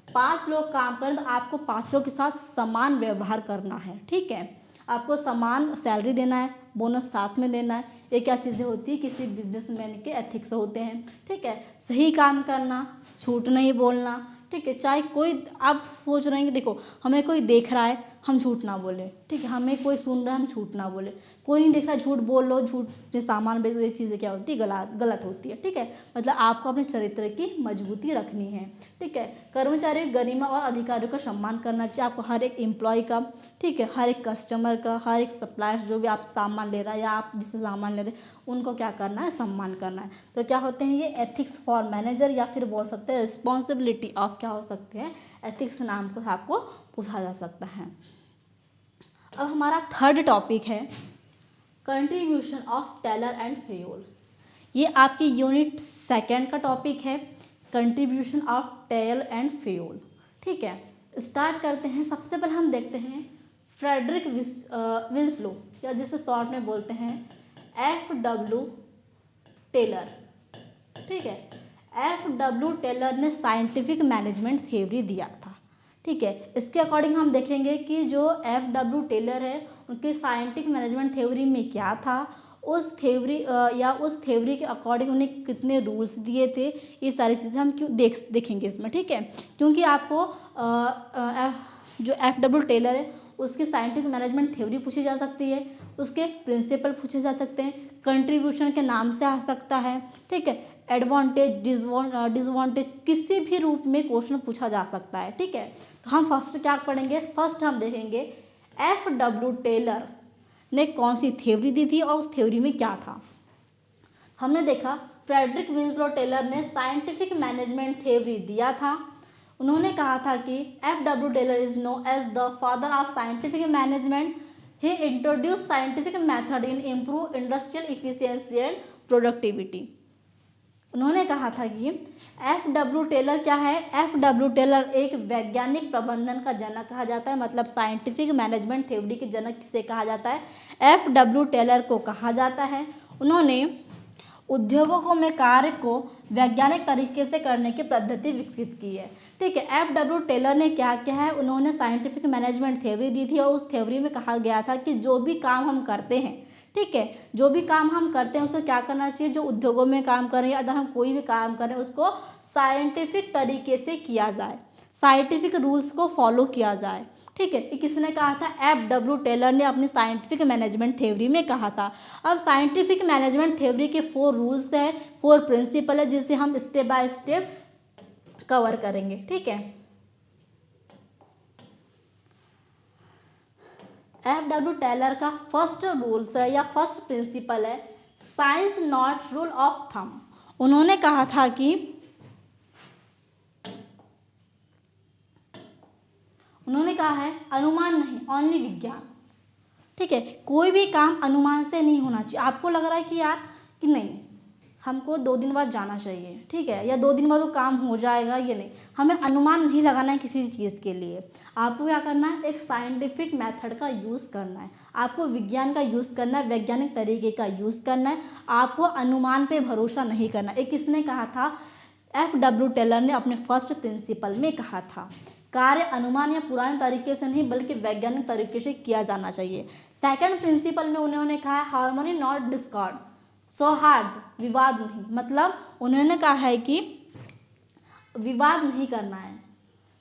5 लोग काम करें तो आपको 5 के साथ समान व्यवहार करना है। ठीक है, आपको समान सैलरी देना है, बोनस साथ में देना है। ये क्या चीज़ें होती है, किसी बिजनेसमैन के एथिक्स होते हैं। ठीक है, सही काम करना, झूठ नहीं बोलना। ठीक है, चाहे कोई आप सोच रहे हैं कि देखो हमें कोई देख रहा है हम झूठ ना बोले। ठीक है, हमें कोई सुन रहा है हम झूठ ना बोले। कोई नहीं देख रहा, झूठ बोल लो, झूठ में सामान बेच दो, ये चीज़ें क्या होती है, गलत होती है। ठीक है, मतलब आपको अपने चरित्र की मजबूती रखनी है। ठीक है, कर्मचारी गरिमा और अधिकारियों का सम्मान करना चाहिए। आपको हर एक एम्प्लॉय का, ठीक है, हर एक कस्टमर का, हर एक सप्लायर जो भी आप सामान ले रहा है या आप जिससे सामान ले रहे हैं उनको क्या करना है, सम्मान करना है। तो क्या होते हैं ये एथिक्स फॉर मैनेजर, या फिर बोल सकते हैं रिस्पॉन्सिबिलिटी ऑफ क्या हो सकते हैं, एथिक्स नाम को आपको पूछा जा सकता है। अब हमारा थर्ड टॉपिक है contribution of Taylor and Fayol. ये आपकी यूनिट 2 का टॉपिक है, contribution of Taylor and Fayol. ठीक है, स्टार्ट करते हैं। सबसे पहले हम देखते हैं फ्रेडरिक विंसलो, या जिसे शॉर्ट में बोलते हैं FW टेलर। ठीक है, FW टेलर ने साइंटिफिक मैनेजमेंट थ्योरी दिया था। ठीक है, इसके अकॉर्डिंग हम देखेंगे कि जो FW टेलर है उनकी साइंटिफिक मैनेजमेंट थ्योरी में क्या था, उस थ्योरी या उस थ्योरी के अकॉर्डिंग उन्हें कितने रूल्स दिए थे, ये सारी चीज़ें हम क्यों देखेंगे इसमें। ठीक है, क्योंकि आपको जो FW टेलर है उसकी साइंटिफिक मैनेजमेंट थ्योरी पूछी जा सकती है, उसके प्रिंसिपल पूछे जा सकते हैं, कंट्रीब्यूशन के नाम से आ सकता है। ठीक है, एडवांटेज डिसवांटेज किसी भी रूप में क्वेश्चन पूछा जा सकता है। ठीक है, तो हम फर्स्ट क्या पढ़ेंगे, फर्स्ट हम देखेंगे FW टेलर ने कौन सी थ्योरी दी थी और उस थ्योरी में क्या था। हमने देखा फ्रेडरिक विंसलो टेलर ने साइंटिफिक मैनेजमेंट थ्योरी दिया था। उन्होंने कहा था कि FW Taylor is known as the father of scientific management. He introduce scientific method in improve industrial efficiency and productivity. उन्होंने कहा था कि FW टेलर क्या है, FW टेलर एक वैज्ञानिक प्रबंधन का जनक कहा जाता है, मतलब साइंटिफिक मैनेजमेंट थ्योरी के जनक किसे कहा जाता है, FW टेलर को कहा जाता है। उन्होंने उद्योगों में कार्य को वैज्ञानिक तरीके से करने की पद्धति विकसित की है। ठीक है, FW टेलर ने क्या किया है, उन्होंने साइंटिफिक मैनेजमेंट थ्योरी दी थी और उस थ्योरी में कहा गया था कि जो भी काम हम करते हैं, ठीक है, जो भी काम हम करते हैं उसे क्या करना चाहिए, जो उद्योगों में काम कर रहे हैं, अगर हम कोई भी काम करें उसको साइंटिफिक तरीके से किया जाए, साइंटिफिक रूल्स को फॉलो किया जाए। ठीक है, ये किसने कहा था, FW टेलर ने अपनी साइंटिफिक मैनेजमेंट थ्योरी में कहा था। अब साइंटिफिक मैनेजमेंट थ्योरी के 4 रूल्स है, 4 प्रिंसिपल है, जिसे हम स्टेप बाय स्टेप कवर करेंगे। ठीक है, FW टेलर का फर्स्ट रूल्स है या फर्स्ट प्रिंसिपल है science not rule of thumb. उन्होंने कहा था कि उन्होंने कहा है अनुमान नहीं, ओनली विज्ञान। ठीक है, कोई भी काम अनुमान से नहीं होना चाहिए। आपको लग रहा है कि यार कि नहीं हमको 2 दिन बाद जाना चाहिए, ठीक है, या 2 दिन बाद वो काम हो जाएगा, ये नहीं, हमें अनुमान नहीं लगाना है किसी चीज़ के लिए। आपको क्या करना है, एक साइंटिफिक मेथड का यूज़ करना है, आपको विज्ञान का यूज़ करना है, वैज्ञानिक तरीके का यूज़ करना है, आपको अनुमान पे भरोसा नहीं करना। एक किसने कहा था, FW टेलर ने अपने फर्स्ट प्रिंसिपल में कहा था कार्य अनुमान या पुराने तरीके से नहीं बल्कि वैज्ञानिक तरीके से किया जाना चाहिए। सेकंड प्रिंसिपल में उन्होंने कहा है हार्मनी नॉट डिस्कॉर्ड, सौहार्द विवाद नहीं, मतलब उन्होंने कहा है कि विवाद नहीं करना है,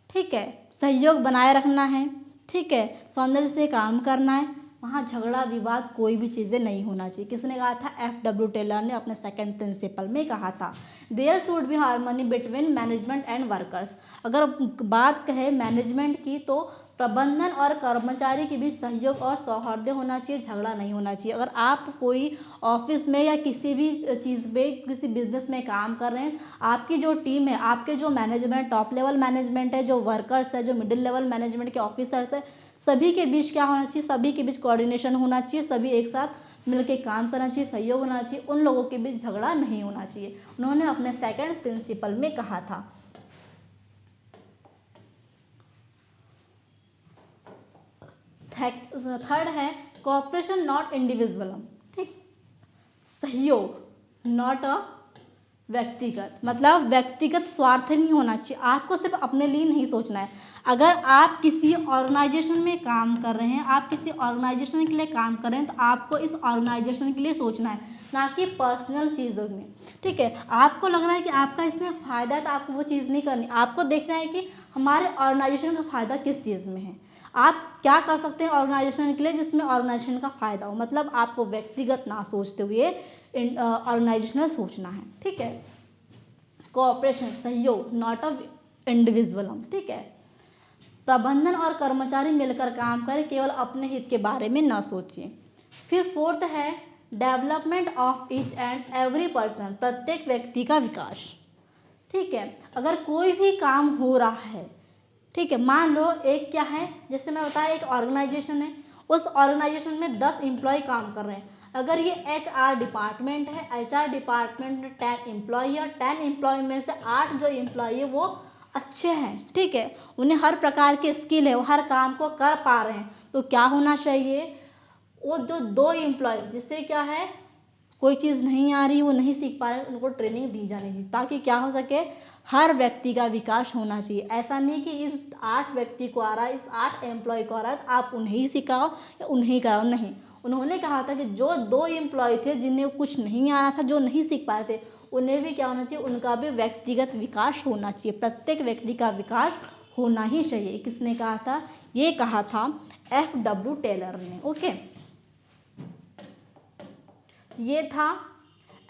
ठीक है, सहयोग बनाए रखना है, ठीक है, सौंदर्य से काम करना है, वहाँ झगड़ा विवाद कोई भी चीज़ें नहीं होना चाहिए। किसने कहा था? F.W. टेलर ने अपने सेकंड प्रिंसिपल में कहा था। There should be harmony between management and workers. अगर बात कहे मैनेजमेंट की तो प्रबंधन और कर्मचारी के बीच सहयोग और सौहार्द होना चाहिए, झगड़ा नहीं होना चाहिए। अगर आप कोई ऑफिस में या किसी भी चीज़ में, किसी बिजनेस में काम कर रहे हैं, आपकी जो टीम है, आपके जो मैनेजमेंट, टॉप लेवल मैनेजमेंट है, जो वर्कर्स है, जो मिडिल लेवल मैनेजमेंट के ऑफिसर्स है, सभी के बीच क्या होना चाहिए? सभी के बीच कोऑर्डिनेशन होना चाहिए, सभी एक साथ मिलकर काम करना चाहिए, सहयोग होना चाहिए, उन लोगों के बीच झगड़ा नहीं होना चाहिए। उन्होंने अपने सेकंड प्रिंसिपल में कहा था। थर्ड है कोऑपरेशन नॉट इंडिविजुअल, ठीक, सहयोग नॉट अ व्यक्तिगत, मतलब व्यक्तिगत स्वार्थ नहीं होना चाहिए। आपको सिर्फ अपने लिए नहीं सोचना है। अगर आप किसी ऑर्गेनाइजेशन में काम कर रहे हैं, आप किसी ऑर्गेनाइजेशन के लिए काम कर रहे हैं, तो आपको इस ऑर्गेनाइजेशन के लिए सोचना है, ना कि पर्सनल चीज़ों में, ठीक है। आपको लग रहा है कि आपका इसमें फ़ायदा है तो आपको वो चीज़ नहीं करनी, आपको देखना है कि हमारे ऑर्गेनाइजेशन का फ़ायदा किस चीज़ में है, आप क्या कर सकते हैं ऑर्गेनाइजेशन के लिए जिसमें ऑर्गेनाइजेशन का फ़ायदा हो। मतलब आपको व्यक्तिगत ना सोचते हुए ऑर्गेनाइजेशनल सोचना है, ठीक है। कोऑपरेशन, सहयोग, नॉट अ इंडिविजुअल, ठीक है। प्रबंधन और कर्मचारी मिलकर काम करें, केवल अपने हित के बारे में ना सोचें। फिर फोर्थ है development of each and every person, प्रत्येक व्यक्ति का विकास, ठीक है। अगर कोई भी काम हो रहा है, ठीक है, मान लो एक क्या है, जैसे मैं बताया एक ऑर्गेनाइजेशन है, उस ऑर्गेनाइजेशन में 10 एम्प्लॉय काम कर रहे हैं। अगर ये HR डिपार्टमेंट है, HR डिपार्टमेंट में 10 एम्प्लॉय है, 10 एम्प्लॉय में से 8 जो एम्प्लॉय है वो अच्छे हैं, ठीक है, उन्हें हर प्रकार के स्किल है, वो हर काम को कर पा रहे हैं, तो क्या होना चाहिए? वो जो 2 एम्प्लॉय जिससे क्या है कोई चीज़ नहीं आ रही, वो नहीं सीख पा रहे, उनको ट्रेनिंग दी जानी चाहिए, ताकि क्या हो सके, हर व्यक्ति का विकास होना चाहिए। ऐसा नहीं कि इस 8 व्यक्ति को आ रहा है, इस 8 एम्प्लॉय को आ रहा है तो आप उन्हें ही सिखाओ या उन्हें ही कराओ, नहीं। उन्होंने कहा था कि जो 2 एम्प्लॉय थे जिन्हें कुछ नहीं आ रहा था, जो नहीं सीख पा रहे थे, उन्हें भी क्या होना चाहिए? उनका भी व्यक्तिगत विकास होना चाहिए, प्रत्येक व्यक्ति का विकास होना ही चाहिए। किसने कहा था? ये कहा था F.W. टेलर ने, ओके। ये था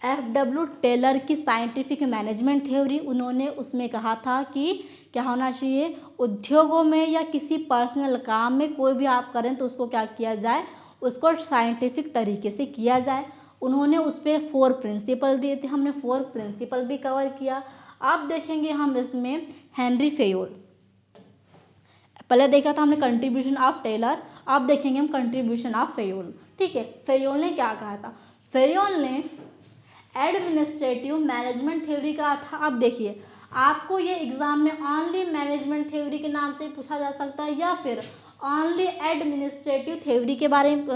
F.W. टेलर की साइंटिफिक मैनेजमेंट थ्योरी। उन्होंने उसमें कहा था कि क्या होना चाहिए, उद्योगों में या किसी पर्सनल काम में कोई भी आप करें तो उसको क्या किया जाए, उसको साइंटिफिक तरीके से किया जाए। उन्होंने उस पर 4 प्रिंसिपल दिए थे, हमने 4 प्रिंसिपल भी कवर किया। अब देखेंगे हम इसमें हेनरी फेयोल, पहले देखा था हमने कंट्रीब्यूशन ऑफ टेलर, अब देखेंगे हम कंट्रीब्यूशन ऑफ फेयोल, ठीक है। फेयोल ने क्या कहा था? फेयोल ने एडमिनिस्ट्रेटिव मैनेजमेंट थ्योरी कहा था। अब देखिए, आपको ये एग्जाम में ओनली मैनेजमेंट थ्योरी के नाम से पूछा जा सकता है या फिर ओनली एडमिनिस्ट्रेटिव थ्योरी के बारे में,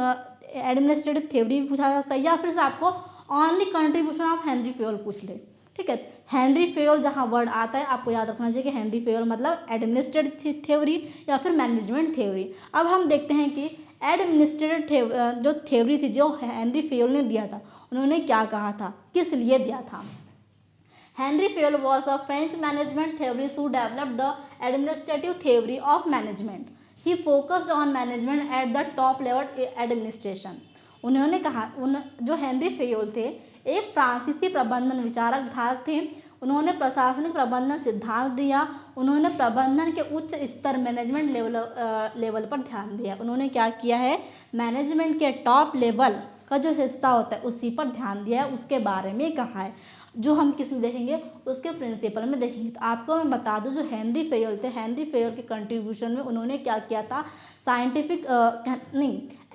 एडमिनिस्ट्रेटिव थ्योरी भी पूछा जा सकता है, या फिर से आपको only contribution of Henry Fayol पूछ ले, ठीक है। हेनरी फेयोल जहाँ वर्ड आता है आपको याद रखना चाहिए कि हेनरी फेयोल मतलब एडमिनिस्ट्रेटिव थ्योरी या फिर मैनेजमेंट थ्योरी। अब हम देखते हैं कि एडमिनिस्ट्रेटिव जो थ्योरी थी जो हेनरी फेयोल ने दिया था, उन्होंने क्या कहा था, किस लिए दिया था? Henry Fayol was a French management theorist who developed the administrative theory of management. He focused on management at the top level administration. उन्होंने कहा, जो हेनरी फेयोल थे एक फ्रांसीसी प्रबंधन विचारक धारक थे। उन्होंने प्रशासनिक प्रबंधन सिद्धांत दिया। उन्होंने प्रबंधन के उच्च स्तर मैनेजमेंट लेवल पर ध्यान दिया। उन्होंने क्या किया है? मैनेजमेंट के टॉप लेवल का जो हिस्सा होता है उसी पर ध्यान दिया है, उसके बारे में कहा है, जो हम किस में देखेंगे, उसके प्रिंसिपल में देखेंगे। तो आपको मैं बता दूं, जो हेनरी फेयोल थे, हेनरी फेयोल के कंट्रीब्यूशन में उन्होंने क्या किया था, साइंटिफिक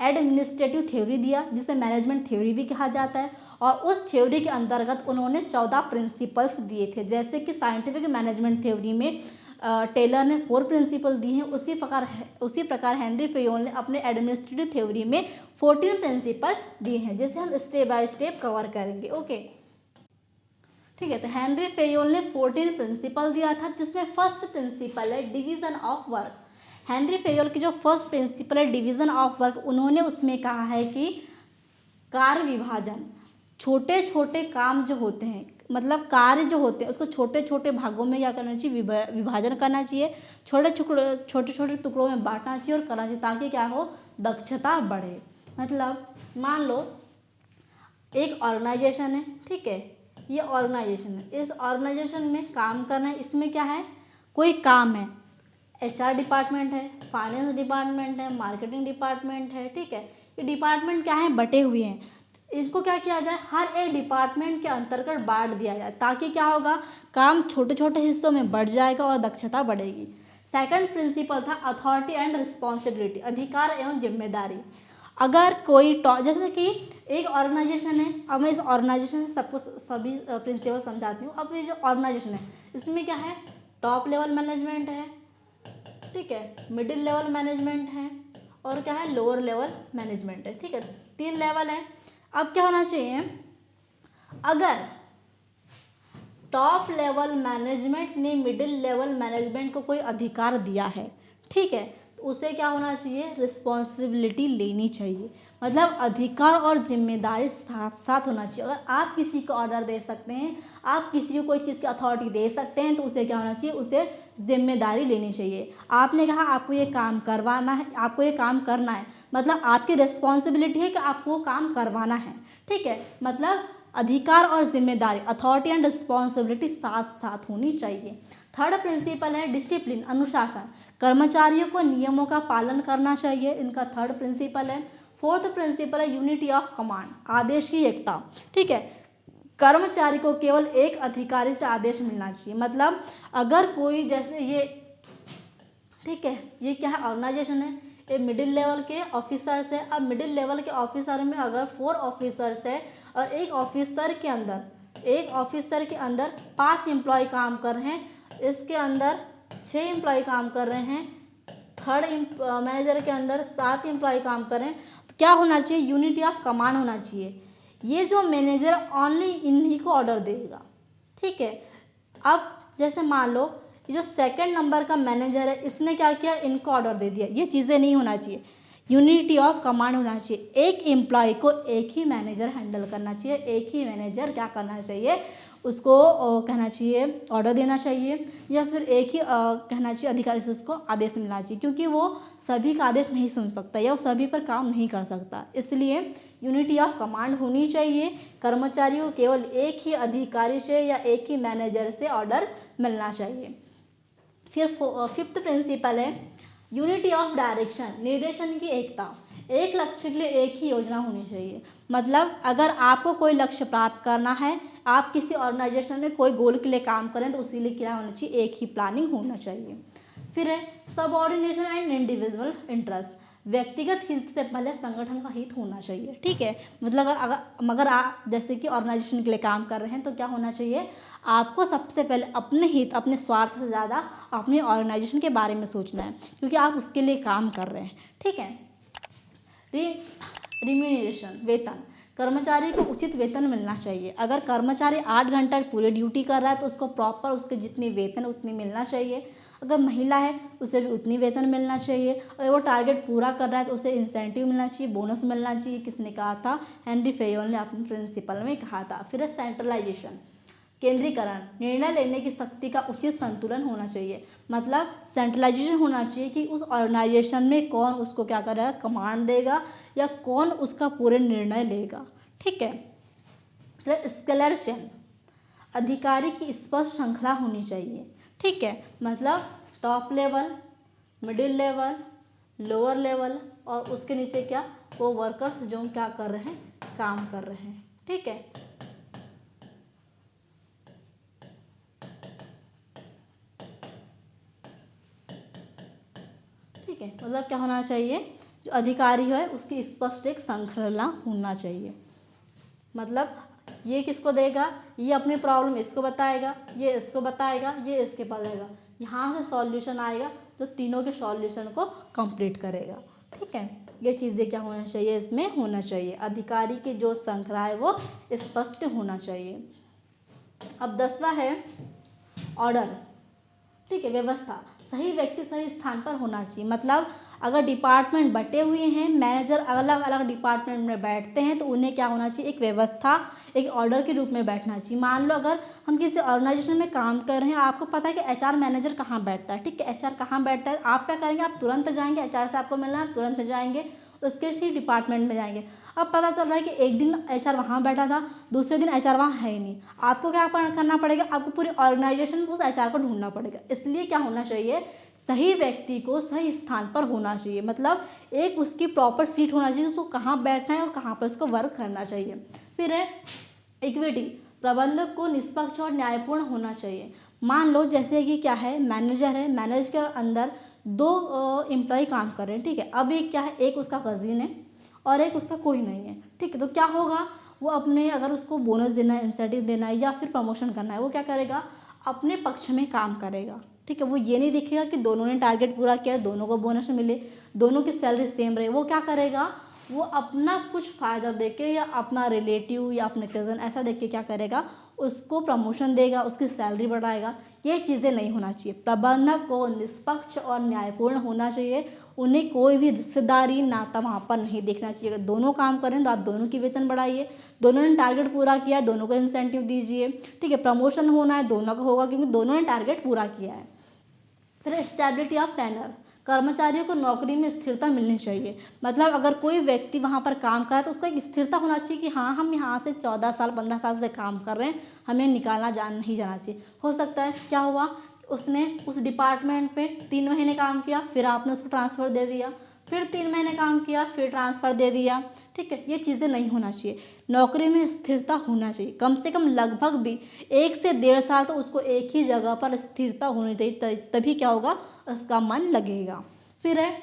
एडमिनिस्ट्रेटिव थ्योरी दिया, जिसे मैनेजमेंट थ्योरी भी कहा जाता है। और उस थ्योरी के अंतर्गत उन्होंने 14 प्रिंसिपल्स दिए थे। जैसे कि साइंटिफिक मैनेजमेंट थ्योरी में टेलर ने 4 प्रिंसिपल दिए हैं, उसी प्रकार हेनरी फेयोल ने अपने एडमिनिस्ट्रेटिव थ्योरी में 14 प्रिंसिपल दिए हैं, जिसे हम स्टेप बाय स्टेप कवर करेंगे, ओके। ठीक है, तो हेनरी फेयोल ने 14 प्रिंसिपल दिया था, जिसमें फर्स्ट प्रिंसिपल है division of work. Henry Fayol की जो फर्स्ट प्रिंसिपल है डिवीज़न ऑफ वर्क, उन्होंने उसमें कहा है कि कार्य विभाजन, छोटे छोटे काम जो होते हैं, मतलब कार्य जो होते हैं उसको छोटे छोटे भागों में क्या करना चाहिए, विभाजन करना चाहिए, छोटे छोटे टुकड़ों में बांटना चाहिए और करना चाहिए, ताकि क्या हो, दक्षता बढ़े। मतलब मान लो एक ऑर्गेनाइजेशन है, ठीक है, ये ऑर्गेनाइजेशन है, इस ऑर्गेनाइजेशन में काम करना है, इसमें क्या है, कोई काम है, HR डिपार्टमेंट है, फाइनेंस डिपार्टमेंट है, मार्केटिंग डिपार्टमेंट है, ठीक है, ये डिपार्टमेंट क्या है, बटे हुए हैं, इनको क्या किया जाए, हर एक डिपार्टमेंट के अंतर्गत बांट दिया जाए, ताकि क्या होगा, काम छोटे छोटे हिस्सों में बढ़ जाएगा और दक्षता बढ़ेगी। सेकंड प्रिंसिपल था अथॉरिटी एंड रिस्पॉन्सिबिलिटी, अधिकार एवं जिम्मेदारी। अगर कोई जैसे कि एक ऑर्गेनाइजेशन है, अब मैं इस ऑर्गेनाइजेशन से सबको सभी प्रिंसिपल समझाती हूँ। अब ये जो ऑर्गेनाइजेशन है इसमें क्या है, टॉप लेवल मैनेजमेंट है, ठीक है, मिडिल लेवल मैनेजमेंट है और क्या है, लोअर लेवल मैनेजमेंट है, ठीक है, 3 लेवल है। अब क्या होना चाहिए, अगर टॉप लेवल मैनेजमेंट ने मिडिल लेवल मैनेजमेंट को कोई अधिकार दिया है, ठीक है, तो उसे क्या होना चाहिए, रिस्पॉन्सिबिलिटी लेनी चाहिए, मतलब अधिकार और जिम्मेदारी साथ साथ होना चाहिए। अगर आप किसी को ऑर्डर दे सकते हैं, आप किसी को कोई चीज़ की अथॉरिटी दे सकते हैं, तो उसे क्या होना चाहिए, उसे जिम्मेदारी लेनी चाहिए। आपने कहा आपको ये काम करवाना है, आपको ये काम करना है, मतलब आपकी रिस्पॉन्सिबिलिटी है कि आपको वो काम करवाना है, ठीक है, मतलब अधिकार और जिम्मेदारी, अथॉरिटी एंड रिस्पॉन्सिबिलिटी साथ साथ होनी चाहिए। थर्ड प्रिंसिपल है डिसिप्लिन, अनुशासन, कर्मचारियों को नियमों का पालन करना चाहिए, इनका थर्ड प्रिंसिपल है। फोर्थ प्रिंसिपल है यूनिटी ऑफ कमांड, आदेश की एकता, ठीक है, कर्मचारी को केवल एक अधिकारी से आदेश मिलना चाहिए। मतलब अगर कोई, जैसे ये, ठीक है, ये क्या है, ऑर्गेनाइजेशन है, ये मिडिल लेवल के ऑफिसर्स है। अब मिडिल लेवल के ऑफिसर में अगर 4 ऑफिसर्स है और एक ऑफिसर के अंदर 5 एम्प्लॉय काम कर रहे हैं, इसके अंदर 6 एम्प्लॉय काम कर रहे हैं, थर्ड मैनेजर के अंदर 7 एम्प्लॉय काम कर रहे हैं, तो क्या होना चाहिए, यूनिटी ऑफ कमांड होना चाहिए। ये जो मैनेजर ओनली इन्हीं को ऑर्डर देगा, ठीक है। अब जैसे मान लो ये जो सेकंड नंबर का मैनेजर है, इसने क्या किया, इनको ऑर्डर दे दिया, ये चीज़ें नहीं होना चाहिए, यूनिटी ऑफ कमांड होना चाहिए। एक एम्प्लॉय को एक ही मैनेजर हैंडल करना चाहिए, एक ही मैनेजर क्या करना चाहिए, उसको कहना चाहिए, ऑर्डर देना चाहिए, या फिर एक ही कहना चाहिए अधिकारी से उसको आदेश मिलना चाहिए, क्योंकि वो सभी का आदेश नहीं सुन सकता या वो सभी पर काम नहीं कर सकता, इसलिए यूनिटी ऑफ कमांड होनी चाहिए। कर्मचारियों को केवल एक ही अधिकारी से या एक ही मैनेजर से ऑर्डर मिलना चाहिए। फिर फिफ्थ प्रिंसिपल है यूनिटी ऑफ डायरेक्शन, निर्देशन की एकता, एक लक्ष्य के लिए एक ही योजना होनी चाहिए। मतलब अगर आपको कोई लक्ष्य प्राप्त करना है, आप किसी ऑर्गेनाइजेशन में कोई गोल के लिए काम करें, तो उसी लिए क्या होना चाहिए, एक ही प्लानिंग होना चाहिए। फिर है सबऑर्डिनेशन एंड इंडिविजुअल इंटरेस्ट, व्यक्तिगत हित से पहले संगठन का हित होना चाहिए, ठीक है। मतलब अगर आप जैसे कि ऑर्गेनाइजेशन के लिए काम कर रहे हैं, तो क्या होना चाहिए, आपको सबसे पहले अपने हित, अपने स्वार्थ से ज़्यादा अपने ऑर्गेनाइजेशन के बारे में सोचना है, क्योंकि आप उसके लिए काम कर रहे हैं, ठीक है। रिम्यूनरेशन, वेतन, कर्मचारी को उचित वेतन मिलना चाहिए। अगर कर्मचारी 8 घंटा पूरी ड्यूटी कर रहा है, तो उसको प्रॉपर उसके जितनी वेतन उतनी मिलना चाहिए। अगर महिला है उसे भी उतनी वेतन मिलना चाहिए। अगर वो टारगेट पूरा कर रहा है, तो उसे इंसेंटिव मिलना चाहिए, बोनस मिलना चाहिए। किसने कहा था, हेनरी फेयोल ने अपने प्रिंसिपल में कहा था। फिर है सेंट्रलाइजेशन, केंद्रीकरण, निर्णय लेने की शक्ति का उचित संतुलन होना चाहिए। मतलब सेंट्रलाइजेशन होना चाहिए कि उस ऑर्गेनाइजेशन में कौन उसको क्या करेगा, कमांड देगा, या कौन उसका पूरे निर्णय लेगा, ठीक है। फिर स्केलर चेन, अधिकारी की स्पष्ट श्रृंखला होनी चाहिए, ठीक है। मतलब top level, middle level, lower level और उसके नीचे क्या, वो वर्कर्स जो क्या कर रहे हैं, काम कर रहे हैं, ठीक है। ठीक है, मतलब क्या होना चाहिए, जो अधिकारी है उसकी स्पष्ट एक श्रृंखला होना चाहिए। मतलब ये किसको देगा, ये अपनी प्रॉब्लम इसको बताएगा, ये इसको बताएगा, ये इसके पास जाएगा, यहाँ से सॉल्यूशन आएगा तो तीनों के सॉल्यूशन को कंप्लीट करेगा, ठीक है। ये चीज़ें क्या होना चाहिए, इसमें होना चाहिए। अधिकारी की जो श्रृंखला है वो स्पष्ट होना चाहिए। अब 10वां है ऑर्डर, ठीक है, व्यवस्था, सही व्यक्ति सही स्थान पर होना चाहिए। मतलब अगर डिपार्टमेंट बटे हुए हैं, मैनेजर अलग अलग डिपार्टमेंट में बैठते हैं, तो उन्हें क्या होना चाहिए, एक व्यवस्था, एक ऑर्डर के रूप में बैठना चाहिए। मान लो अगर हम किसी ऑर्गेनाइजेशन में काम कर रहे हैं, आपको पता है कि एचआर मैनेजर कहाँ बैठता है, ठीक है, एचआर कहाँ बैठता है, आप क्या करेंगे, आप तुरंत जाएंगे, एचआर से आपको मिलना है, आप तुरंत जाएंगे उसके इसी डिपार्टमेंट में जाएंगे। अब पता चल रहा है कि एक दिन एचआर वहाँ बैठा था, दूसरे दिन एचआर वहाँ है ही नहीं, आपको क्या करना पड़ेगा, आपको पूरी ऑर्गेनाइजेशन में उस एचआर को ढूंढना पड़ेगा। इसलिए क्या होना चाहिए, सही व्यक्ति को सही स्थान पर होना चाहिए, मतलब एक उसकी प्रॉपर सीट होना चाहिए, उसको कहाँ बैठना है और कहाँ पर उसको वर्क करना चाहिए। फिर है इक्विटी, प्रबंधक को निष्पक्ष और न्यायपूर्ण होना चाहिए। मान लो जैसे कि क्या है, मैनेजर है, मैनेजर के अंदर 2 एम्प्लॉय काम कर रहे हैं, ठीक है। अब एक क्या है, एक उसका कजिन है और एक उसका कोई नहीं है, ठीक है। तो क्या होगा, वो अपने अगर उसको बोनस देना है, इंसेंटिव देना है या फिर प्रमोशन करना है, वो क्या करेगा, अपने पक्ष में काम करेगा, ठीक है। वो ये नहीं देखेगा कि दोनों ने टारगेट पूरा किया, दोनों को बोनस मिले, दोनों की सैलरी सेम रहे। वो क्या करेगा, वो अपना कुछ फ़ायदा देके या अपना रिलेटिव या अपने कज़न ऐसा देख के क्या करेगा, उसको प्रमोशन देगा, उसकी सैलरी बढ़ाएगा। ये चीज़ें नहीं होना चाहिए। प्रबंधक को निष्पक्ष और न्यायपूर्ण होना चाहिए, उन्हें कोई भी रिश्तेदारी नाता वहाँ पर नहीं देखना चाहिए। अगर दोनों काम करें तो आप दोनों की वेतन बढ़ाइए, दोनों ने टारगेट पूरा किया है दोनों को इंसेंटिव दीजिए, ठीक है। प्रमोशन होना है दोनों का होगा क्योंकि दोनों ने टारगेट पूरा किया है। फिर स्टेबिलिटी ऑफ टेन्योर, कर्मचारियों को नौकरी में स्थिरता मिलनी चाहिए। मतलब अगर कोई व्यक्ति वहाँ पर काम कर रहा है तो उसको एक स्थिरता होना चाहिए कि हाँ, हम यहाँ से 14 साल 15 साल से काम कर रहे हैं, हमें निकालना नहीं जाना चाहिए। हो सकता है क्या हुआ, उसने उस डिपार्टमेंट पे 3 महीने काम किया, फिर आपने उसको ट्रांसफ़र दे दिया, फिर 3 महीने काम किया, फिर ट्रांसफ़र दे दिया, ठीक है। ये चीज़ें नहीं होना चाहिए। नौकरी में स्थिरता होना चाहिए, कम से कम लगभग भी 1 से 1.5 साल तो उसको एक ही जगह पर स्थिरता होनी चाहिए, तभी क्या होगा, उसका मन लगेगा। फिर है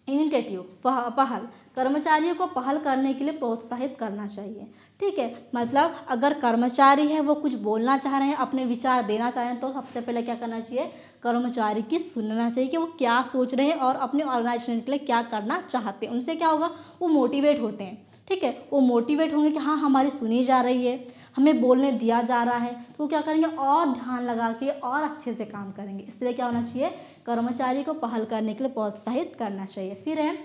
इनिशिएटिव, पहल, कर्मचारियों को पहल करने के लिए प्रोत्साहित करना चाहिए, ठीक है। मतलब अगर कर्मचारी है वो कुछ बोलना चाह रहे हैं, अपने विचार देना चाह रहे हैं, तो सबसे पहले क्या करना चाहिए, कर्मचारी की सुनना चाहिए कि वो क्या सोच रहे हैं और अपने ऑर्गेनाइजेशन के लिए क्या करना चाहते हैं। उनसे क्या होगा, वो मोटिवेट होते हैं, ठीक है। वो मोटिवेट होंगे कि हाँ, हमारी सुनी जा रही है, हमें बोलने दिया जा रहा है, तो वो क्या करेंगे, और ध्यान लगा के और अच्छे से काम करेंगे। इसलिए क्या होना चाहिए, कर्मचारी को पहल करने के लिए प्रोत्साहित करना चाहिए। फिर है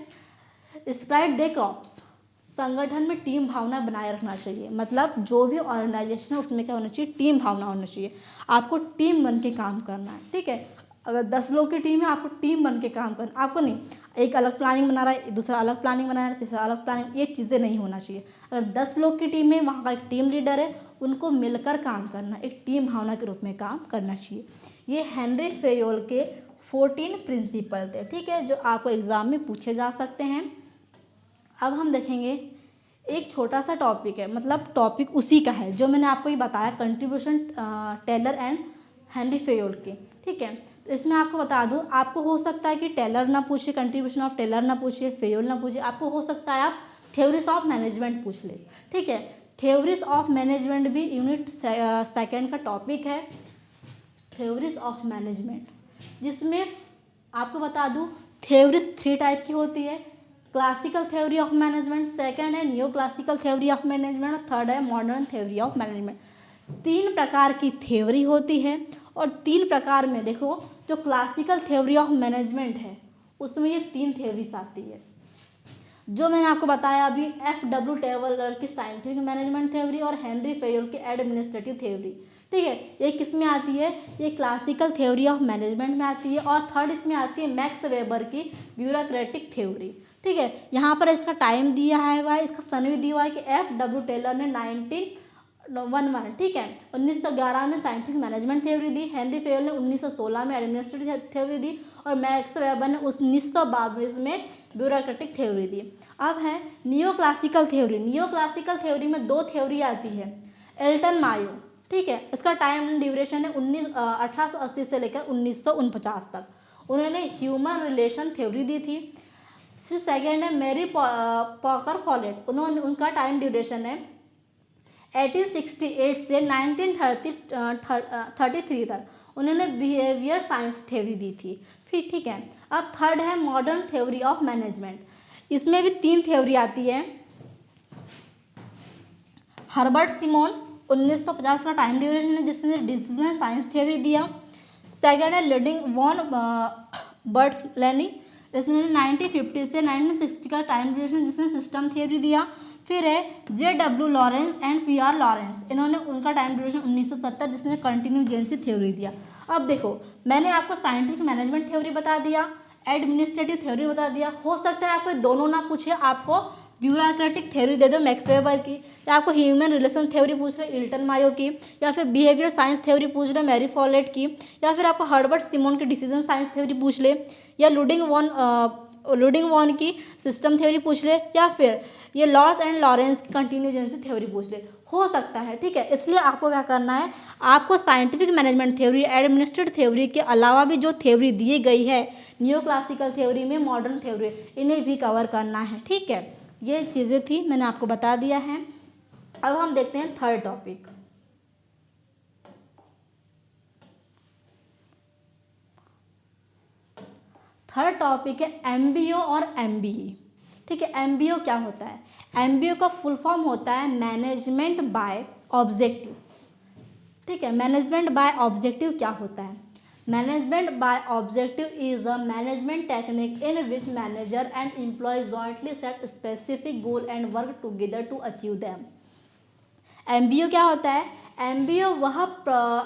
स्प्राइट द क्रॉप्स, संगठन में टीम भावना बनाए रखना चाहिए। मतलब जो भी ऑर्गेनाइजेशन है उसमें क्या होना चाहिए, टीम भावना होना चाहिए। आपको टीम बन के काम करना है, ठीक है। अगर 10 लोग की टीम है, आपको टीम बन के काम करना, आपको नहीं एक अलग प्लानिंग बना रहा है, दूसरा अलग प्लानिंग बना रहा है, तीसरा अलग प्लानिंग, ये चीज़ें नहीं होना चाहिए। अगर 10 लोग की टीम है, वहाँ का एक टीम लीडर है, उनको मिलकर काम करना, एक टीम भावना के रूप में काम करना चाहिए। ये हेनरी फेयोल के 14 प्रिंसिपल थे, ठीक है, जो आपको एग्ज़ाम में पूछे जा सकते हैं। अब हम देखेंगे एक छोटा सा टॉपिक है, मतलब टॉपिक उसी का है जो मैंने आपको ये बताया, contribution Taylor and Henry Fayol के, ठीक है। तो इसमें आपको बता दूं, आपको हो सकता है कि टेलर ना पूछे, कंट्रीब्यूशन ऑफ टेलर ना पूछे, फेयोल ना पूछे, आपको हो सकता है आप थ्योरीज ऑफ मैनेजमेंट पूछ ले, ठीक है। थ्योरीज ऑफ मैनेजमेंट भी यूनिट 2 का टॉपिक है, थ्योरीज ऑफ मैनेजमेंट, जिसमें आपको बता दूं थ्योरीज 3 टाइप की होती है। Classical theory of management, second है new classical theory of management और थर्ड है मॉडर्न थ्योरी ऑफ मैनेजमेंट। 3 प्रकार की थ्योरी होती है और 3 प्रकार में देखो, जो क्लासिकल थ्योरी ऑफ मैनेजमेंट है उसमें ये 3 थ्योरीज आती है जो मैंने आपको बताया अभी, FW टेलर की साइंटिफिक मैनेजमेंट थ्योरी और हेनरी फेयोल की एडमिनिस्ट्रेटिव थ्योरी, ठीक है। ये किस में आती है, ये क्लासिकल थ्योरी ऑफ मैनेजमेंट में आती है। और थर्ड इसमें आती है मैक्स वेबर की ब्यूरोक्रेटिक थ्योरी, ठीक है। यहाँ पर इसका टाइम दिया है, इसका सन भी दिया हुआ है कि FW टेलर ने 1911, ठीक है, 1911 में साइंटिफिक मैनेजमेंट थ्योरी दी, हेनरी फेयोल ने 1916 में एडमिनिस्ट्रेटिव थ्योरी दी और मैक्स वेबर ने 1922 में ब्यूरोक्रेटिक थ्योरी दी। अब है neo classical theory. Neo classical theory में 2 थ्योरी आती है, एल्टन मायो, ठीक है, इसका टाइम ड्यूरेशन है 1880 से लेकर 1949 तक। उन्होंने ह्यूमन रिलेशन थ्योरी दी थी। फिर सेकेंड है मेरी पॉकर फॉलेट, उनका टाइम ड्यूरेशन है 1868 से 1933 तक। उन्होंने बिहेवियर साइंस थ्योरी दी थी, फिर ठीक है। अब थर्ड है मॉडर्न थ्योरी ऑफ मैनेजमेंट, इसमें भी 3 थ्योरी आती है। हर्बर्ट सिमोन 1950 का टाइम ड्यूरेशन है, जिसने डिसीजन साइंस थ्योरी दिया। सेकेंड है लीडिंग वॉन बर्टलेनी, इसने 1950 से 1960 का टाइम ड्यूरेशन जिसने सिस्टम थ्योरी दिया। फिर है J.W. Lawrence and P.R. Lawrence, इन्होंने उनका टाइम ड्यूरेशन 1970 जिसने कंटिन्यूजेंसी थ्योरी दिया। अब देखो मैंने आपको साइंटिफिक मैनेजमेंट थ्योरी बता दिया, एडमिनिस्ट्रेटिव थ्योरी बता दिया। हो सकता है आपको दोनों ना पूछे, आपको ब्यूरोक्रेटिक थ्योरी दे दो मैक्स वेबर की, या आपको ह्यूमन रिलेशन थ्योरी पूछ रहे इल्टन मायो की, या फिर बिहेवियर साइंस थ्योरी पूछ रहे मैरी फॉलेट की, या फिर आपको हर्बर्ट सिमोन की डिसीजन साइंस थ्योरी पूछ ले, या लुडिंग वॉन की सिस्टम थ्योरी पूछ ले, या फिर ये लॉर्स एंड लॉरेंस की कंटिन्यूजेंसी थ्योरी पूछ ले। हो सकता है, ठीक है। इसलिए आपको क्या करना है, आपको scientific management theory, administrative theory के अलावा भी जो थ्योरी दी गई है न्यू क्लासिकल थ्योरी में, मॉडर्न थ्योरी, इन्हें भी कवर करना है, ठीक है। ये चीज़ें थी, मैंने आपको बता दिया है। अब हम देखते हैं थर्ड टॉपिक। थर्ड टॉपिक है एमबीओ और एमबीई, ठीक है। एमबीओ क्या होता है? एमबीओ का फुल फॉर्म होता है मैनेजमेंट बाय ऑब्जेक्टिव, ठीक है। मैनेजमेंट बाय ऑब्जेक्टिव क्या होता है? Management by objective is a management technique in which manager and employ jointly set specific goal and work together to achieve them. MBO क्या होता है? एमबीओ वह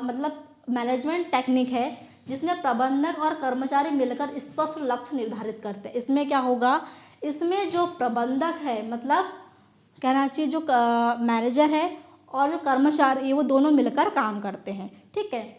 मतलब मैनेजमेंट टेक्निक है जिसमें प्रबंधक और कर्मचारी मिलकर स्पष्ट लक्ष्य निर्धारित करते हैं। इसमें क्या होगा, इसमें जो प्रबंधक है, मतलब कहना चाहिए जो मैनेजर है और जो कर्मचारी, वो दोनों मिलकर काम करते हैं, ठीक है।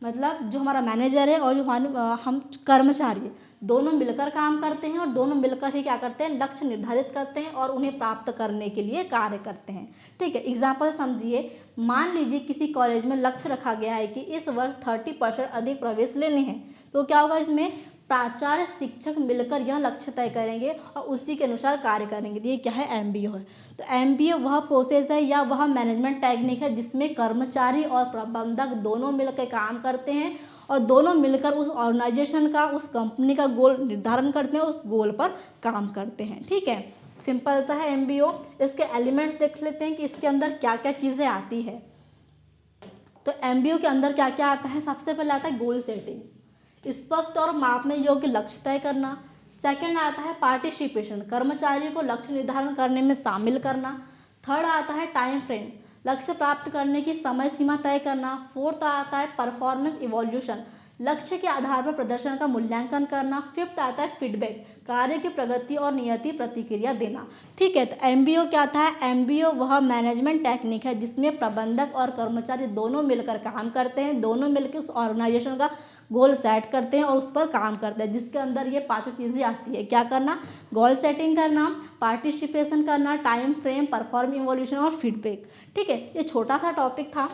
मतलब जो हमारा मैनेजर है और जो हम कर्मचारी, दोनों मिलकर काम करते हैं और दोनों मिलकर ही क्या करते हैं, लक्ष्य निर्धारित करते हैं और उन्हें प्राप्त करने के लिए कार्य करते हैं, ठीक है। एग्जाम्पल समझिए, मान लीजिए किसी कॉलेज में लक्ष्य रखा गया है कि इस वर्ष 30% अधिक प्रवेश लेने हैं, तो क्या होगा, इसमें प्राचार्य शिक्षक मिलकर यह लक्ष्य तय करेंगे और उसी के अनुसार कार्य करेंगे। ये क्या है, एमबीओ है। तो एमबीओ वह प्रोसेस है या वह मैनेजमेंट टेक्निक है जिसमें कर्मचारी और प्रबंधक दोनों मिलकर काम करते हैं और दोनों मिलकर उस ऑर्गेनाइजेशन का, उस कंपनी का गोल निर्धारण करते हैं, उस गोल पर काम करते हैं, ठीक है। सिंपल सा है एमबीओ। इसके एलिमेंट्स देख लेते हैं कि इसके अंदर क्या क्या चीज़ें आती है। तो एमबीओ के अंदर क्या क्या आता है? सबसे पहले आता है गोल सेटिंग, स्पष्ट और मापने योग्य लक्ष्य तय करना। सेकंड आता है पार्टिसिपेशन, कर्मचारियों को लक्ष्य निर्धारण करने में शामिल करना। थर्ड आता है टाइम फ्रेम, लक्ष्य प्राप्त करने की समय सीमा तय करना। फोर्थ आता है परफॉर्मेंस इवोल्यूशन, लक्ष्य के आधार पर प्रदर्शन का मूल्यांकन करना। फिफ्थ आता है फीडबैक, कार्य की प्रगति और नियति प्रतिक्रिया देना, ठीक है। तो एमबीओ क्या था? एमबीओ वह मैनेजमेंट टेक्निक है जिसमें प्रबंधक और कर्मचारी दोनों मिलकर काम करते हैं, दोनों मिलकर उस ऑर्गेनाइजेशन का गोल सेट करते हैं और उस पर काम करते हैं, जिसके अंदर ये पांचों चीज़ें आती है। क्या करना? गोल सेटिंग करना, पार्टिसिपेशन करना, टाइम फ्रेम, परफॉर्म इवोल्यूशन और फीडबैक, ठीक है। ये छोटा सा टॉपिक था।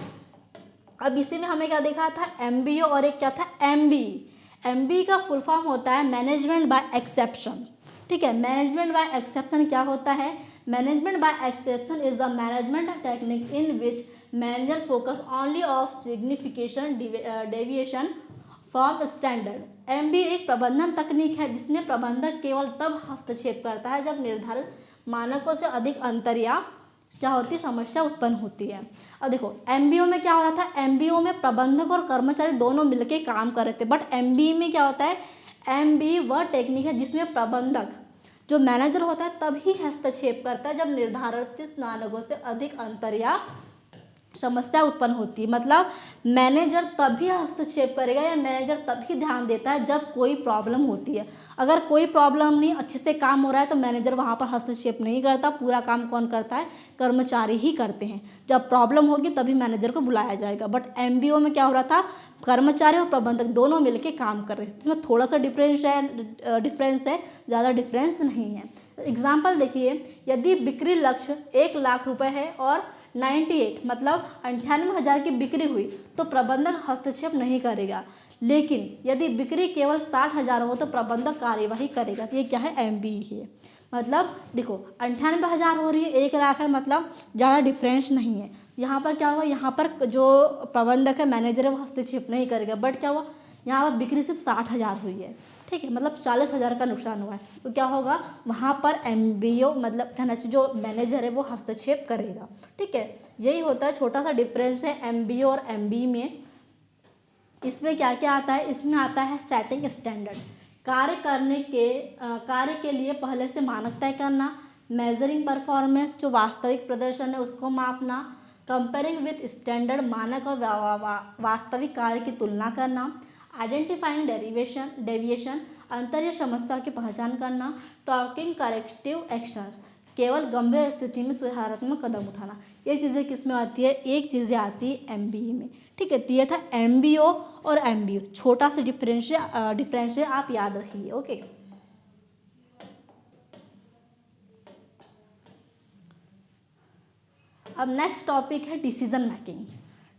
अब इसी में हमें क्या देखा था? एमबीओ और एक क्या था? एमबीई। एमबीई का फुल फॉर्म होता है मैनेजमेंट बाय एक्सेप्शन, ठीक है। मैनेजमेंट बाय एक्सेप्शन क्या होता है? Management bye exception is the management technique in which manager focus only of signification deviation from standard. MBA एक प्रबंधन तकनीक है जिसमें प्रबंधक केवल तब हस्तक्षेप करता है जब निर्धारित मानकों से अधिक अंतर या क्या होती है, समस्या उत्पन्न होती है। अब देखो एमबीओ में क्या हो रहा था? एमबीओ में प्रबंधक और कर्मचारी दोनों मिलकर काम कर रहे थे, बट एमबीए में क्या होता है? एमबीए वह टेक्निक है जिसमें प्रबंधक, जो मैनेजर होता है, तभी हस्तक्षेप करता है जब निर्धारित मानकों से अधिक अंतर या समस्या उत्पन्न होती है। मतलब मैनेजर तभी हस्तक्षेप करेगा या मैनेजर तभी ध्यान देता है जब कोई प्रॉब्लम होती है। अगर कोई प्रॉब्लम नहीं, अच्छे से काम हो रहा है, तो मैनेजर वहाँ पर हस्तक्षेप नहीं करता। पूरा काम कौन करता है? कर्मचारी ही करते हैं। जब प्रॉब्लम होगी तभी मैनेजर को बुलाया जाएगा। बट एमबीओ में क्या हो रहा था? कर्मचारी और प्रबंधक दोनों मिलकर काम कर रहे थे। इसमें थोड़ा सा डिफरेंस है, ज़्यादा डिफरेंस नहीं है। एग्जाम्पल देखिए, यदि बिक्री लक्ष्य 1,00,000 रुपये है और 98 मतलब 98,000 की बिक्री हुई तो प्रबंधक हस्तक्षेप नहीं करेगा, लेकिन यदि बिक्री केवल 60,000 हो तो प्रबंधक कार्यवाही करेगा। तो ये क्या है? एमबीई है। मतलब देखो 98,000 हो रही है, 1,00,000 है, मतलब ज़्यादा डिफरेंस नहीं है। यहाँ पर क्या हुआ? यहाँ पर जो प्रबंधक है, मैनेजर है, वो हस्तक्षेप नहीं करेगा। बट क्या हुआ? यहाँ पर बिक्री सिर्फ 60,000 हुई है, ठीक है, मतलब 40,000 का नुकसान हुआ है। तो क्या होगा? वहाँ पर एमबीओ मतलब कहना चाहिए जो मैनेजर है वो हस्तक्षेप करेगा, ठीक है। यही होता है, छोटा सा डिफरेंस है एमबीओ और एमबीई में। इसमें क्या क्या आता है? इसमें आता है सेटिंग स्टैंडर्ड, कार्य के लिए पहले से मानक तय करना, मेजरिंग परफॉर्मेंस जो वास्तविक प्रदर्शन है उसको मापना, कंपेयरिंग विथ स्टैंडर्ड मानक और वास्तविक कार्य की तुलना करना, आइडेंटिफाइंग डेविएशन अंतर या समस्या की पहचान करना, टॉकिंग करेक्टिव एक्शन केवल गंभीर स्थिति में सुधारात्मक कदम उठाना। ये चीज़ें किस में आती है, एक चीज़ें आती है एमबीए में, ठीक है। तो ये था एमबीओ और एमबीओ, छोटा सा डिफरेंस आप याद रखिए, ओके। अब नेक्स्ट टॉपिक है डिसीजन मैकिंग।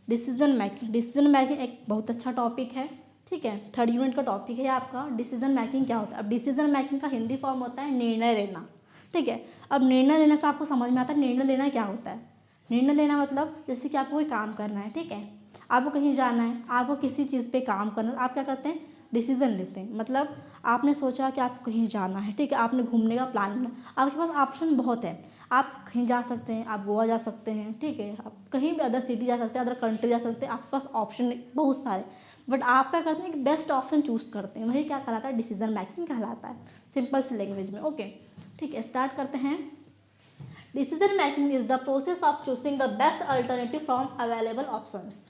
डिसीजन मैकिंग एक बहुत अच्छा टॉपिक है, ठीक है। 3rd यूनिट का टॉपिक है आपका डिसीजन मैकिंग क्या होता है। अब डिसीजन मैकिंग का हिंदी फॉर्म होता है निर्णय लेना, ठीक है। अब निर्णय लेने से आपको समझ में आता है निर्णय लेना क्या होता है। निर्णय लेना मतलब जैसे कि आपको कोई काम करना है, ठीक है, आपको कहीं जाना है, आपको किसी चीज़ पे काम करना है, आप क्या करते हैं, डिसीजन लेते हैं। मतलब आपने सोचा कि आपको कहीं जाना है, ठीक है, आपने घूमने का प्लान बना, आपके पास ऑप्शन बहुत है, आप कहीं जा सकते हैं, आप गोवा जा सकते हैं, ठीक है, आप कहीं भी अदर सिटी जा सकते हैं, अदर कंट्री जा सकते हैं, आपके पास ऑप्शन बहुत सारे, बट आप क्या करते हैं कि बेस्ट ऑप्शन चूज़ करते हैं, वही क्या कहलाता है, डिसीजन मैकिंग कहलाता है, सिंपल सी लैंग्वेज में, ओके। ठीक है, स्टार्ट करते हैं। Decision making is the process of choosing the best alternative from available options.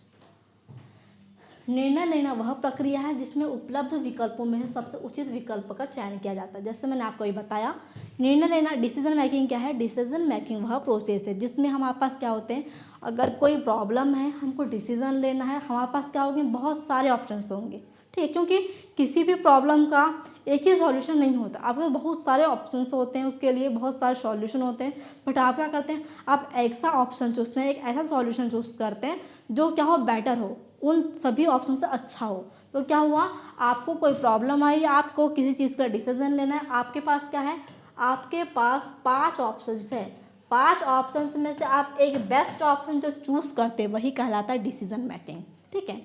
निर्णय लेना वह प्रक्रिया है जिसमें उपलब्ध विकल्पों में से सबसे उचित विकल्प का चयन किया जाता है। जैसे मैंने आपको ये बताया, निर्णय लेना, डिसीजन मेकिंग क्या है, डिसीजन मेकिंग वह प्रोसेस है जिसमें हमारे पास क्या होते हैं, अगर कोई प्रॉब्लम है, हमको डिसीजन लेना है, हमारे पास क्या होंगे, बहुत सारे ऑप्शंस होंगे, ठीक है, क्योंकि किसी भी प्रॉब्लम का एक ही सॉल्यूशन नहीं होता, आपके बहुत सारे ऑप्शंस होते हैं, उसके लिए बहुत सारे सॉल्यूशन होते हैं, बट आप क्या करते हैं, आप ऐसा ऑप्शन चूज़ते हैं, एक ऐसा सॉल्यूशन चूज़ करते हैं जो क्या हो, बेटर हो, उन सभी ऑप्शन से अच्छा हो। तो क्या हुआ, आपको कोई प्रॉब्लम आई, आपको किसी चीज़ का डिसीजन लेना है, आपके पास क्या है, आपके पास 5 ऑप्शंस है, 5 ऑप्शंस में से आप एक बेस्ट ऑप्शन जो चूज़ करते हैं वही कहलाता है डिसीजन मेकिंग, ठीक है।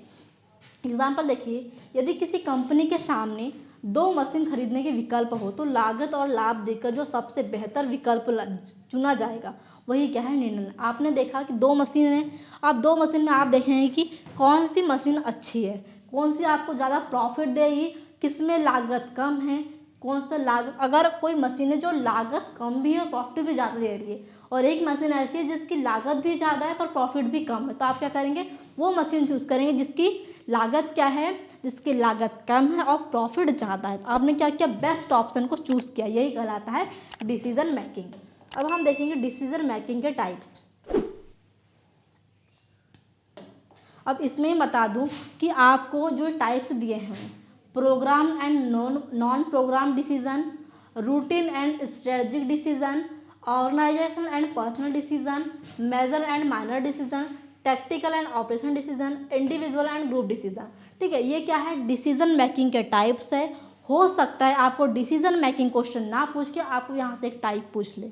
एग्जाम्पल देखिए, यदि किसी कंपनी के सामने 2 मशीन खरीदने के विकल्प हो तो लागत और लाभ देखकर जो सबसे बेहतर विकल्प चुना जाएगा वही क्या है, निर्णय। आपने देखा कि 2 मशीन हैं, आप 2 मशीन में आप देखेंगे कि कौन सी मशीन अच्छी है, कौन सी आपको ज़्यादा प्रॉफिट देगी, किस में लागत कम है, कौन सा लागत, अगर कोई मशीन है जो लागत कम भी है और प्रॉफिट भी ज़्यादा दे रही है, और एक मशीन ऐसी है जिसकी लागत भी ज़्यादा है पर प्रॉफिट भी कम है, तो आप क्या करेंगे, वो मशीन चूज़ करेंगे जिसकी लागत क्या है, जिसकी लागत कम है और प्रॉफिट ज़्यादा है। तो आपने क्या किया, बेस्ट ऑप्शन को चूज़ किया, यही कहलाता है डिसीजन मेकिंग। अब हम देखेंगे डिसीजन मेकिंग के टाइप्स। अब इसमें बता दूं कि आपको जो टाइप्स दिए हैं, program and non program decision, routine and strategic decision, organization and personal decision, major and minor decision, tactical and operational decision, individual and group decision, ठीक है। ये क्या है, डिसीजन मेकिंग के टाइप्स है। हो सकता है आपको डिसीजन मेकिंग क्वेश्चन ना पूछ के आपको यहाँ से एक टाइप पूछ ले,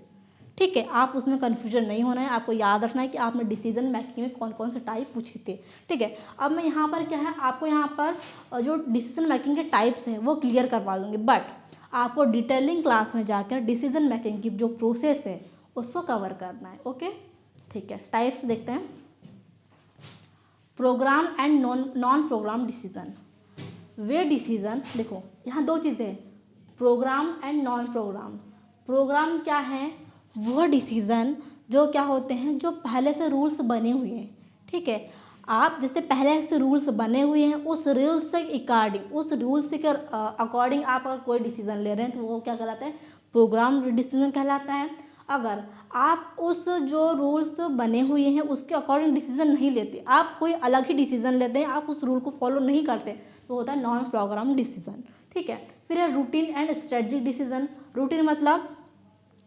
ठीक है, आप उसमें कन्फ्यूजन नहीं होना है, आपको याद रखना है कि आपने डिसीजन मेकिंग में कौन कौन से टाइप पूछे थे, ठीक है। अब मैं यहाँ पर क्या है, आपको यहाँ पर जो डिसीजन मेकिंग के टाइप्स हैं वो क्लियर करवा दूँगी, बट आपको डिटेलिंग क्लास में जाकर डिसीजन मेकिंग की जो प्रोसेस है उसको कवर करना है, ओके, ठीक है। टाइप्स देखते हैं, program and non program decision. वे डिसीजन, देखो यहाँ 2 चीज़ें हैं, program and non program. Program क्या है, वह डिसीज़न जो क्या होते हैं, जो पहले से रूल्स बने हुए हैं, ठीक है, आप जैसे पहले से रूल्स बने हुए हैं, उस रूल्स से अकॉर्डिंग आप अगर कोई डिसीज़न ले रहे हैं तो वो क्या कहलाता है, प्रोग्राम डिसीज़न कहलाता है। अगर आप उस जो रूल्स बने हुए हैं उसके अकॉर्डिंग डिसीज़न नहीं लेते, आप कोई अलग ही डिसीज़न लेते हैं, आप उस रूल को फॉलो नहीं करते, तो होता है नॉन प्रोग्राम डिसीज़न, ठीक है। फिर है routine and strategic decision. Routine मतलब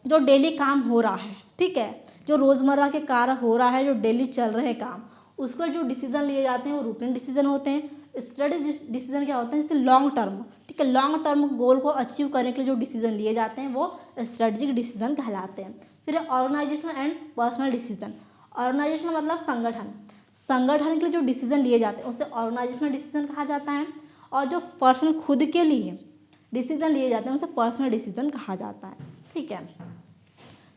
जो डेली काम हो रहा है, ठीक है, जो रोज़मर्रा के कार्य हो रहा है, जो डेली चल रहे हैं काम, उस पर जो डिसीजन लिए जाते हैं वो रूटीन डिसीजन होते हैं। स्ट्रेटेजिक डिसीजन क्या होते हैं, जैसे लॉन्ग टर्म, ठीक है, लॉन्ग टर्म गोल को अचीव करने के लिए जो डिसीजन लिए जाते हैं वो स्ट्रेटेजिक डिसीजन कहलाते हैं। फिर organization and personal decision. Organization मतलब संगठन के लिए जो डिसीजन लिए जाते हैं उसे ऑर्गेनाइजेशनल डिसीजन कहा जाता है, और जो पर्सन खुद के लिए डिसीजन लिए जाते हैं उसे पर्सनल डिसीजन कहा जाता है, ठीक है।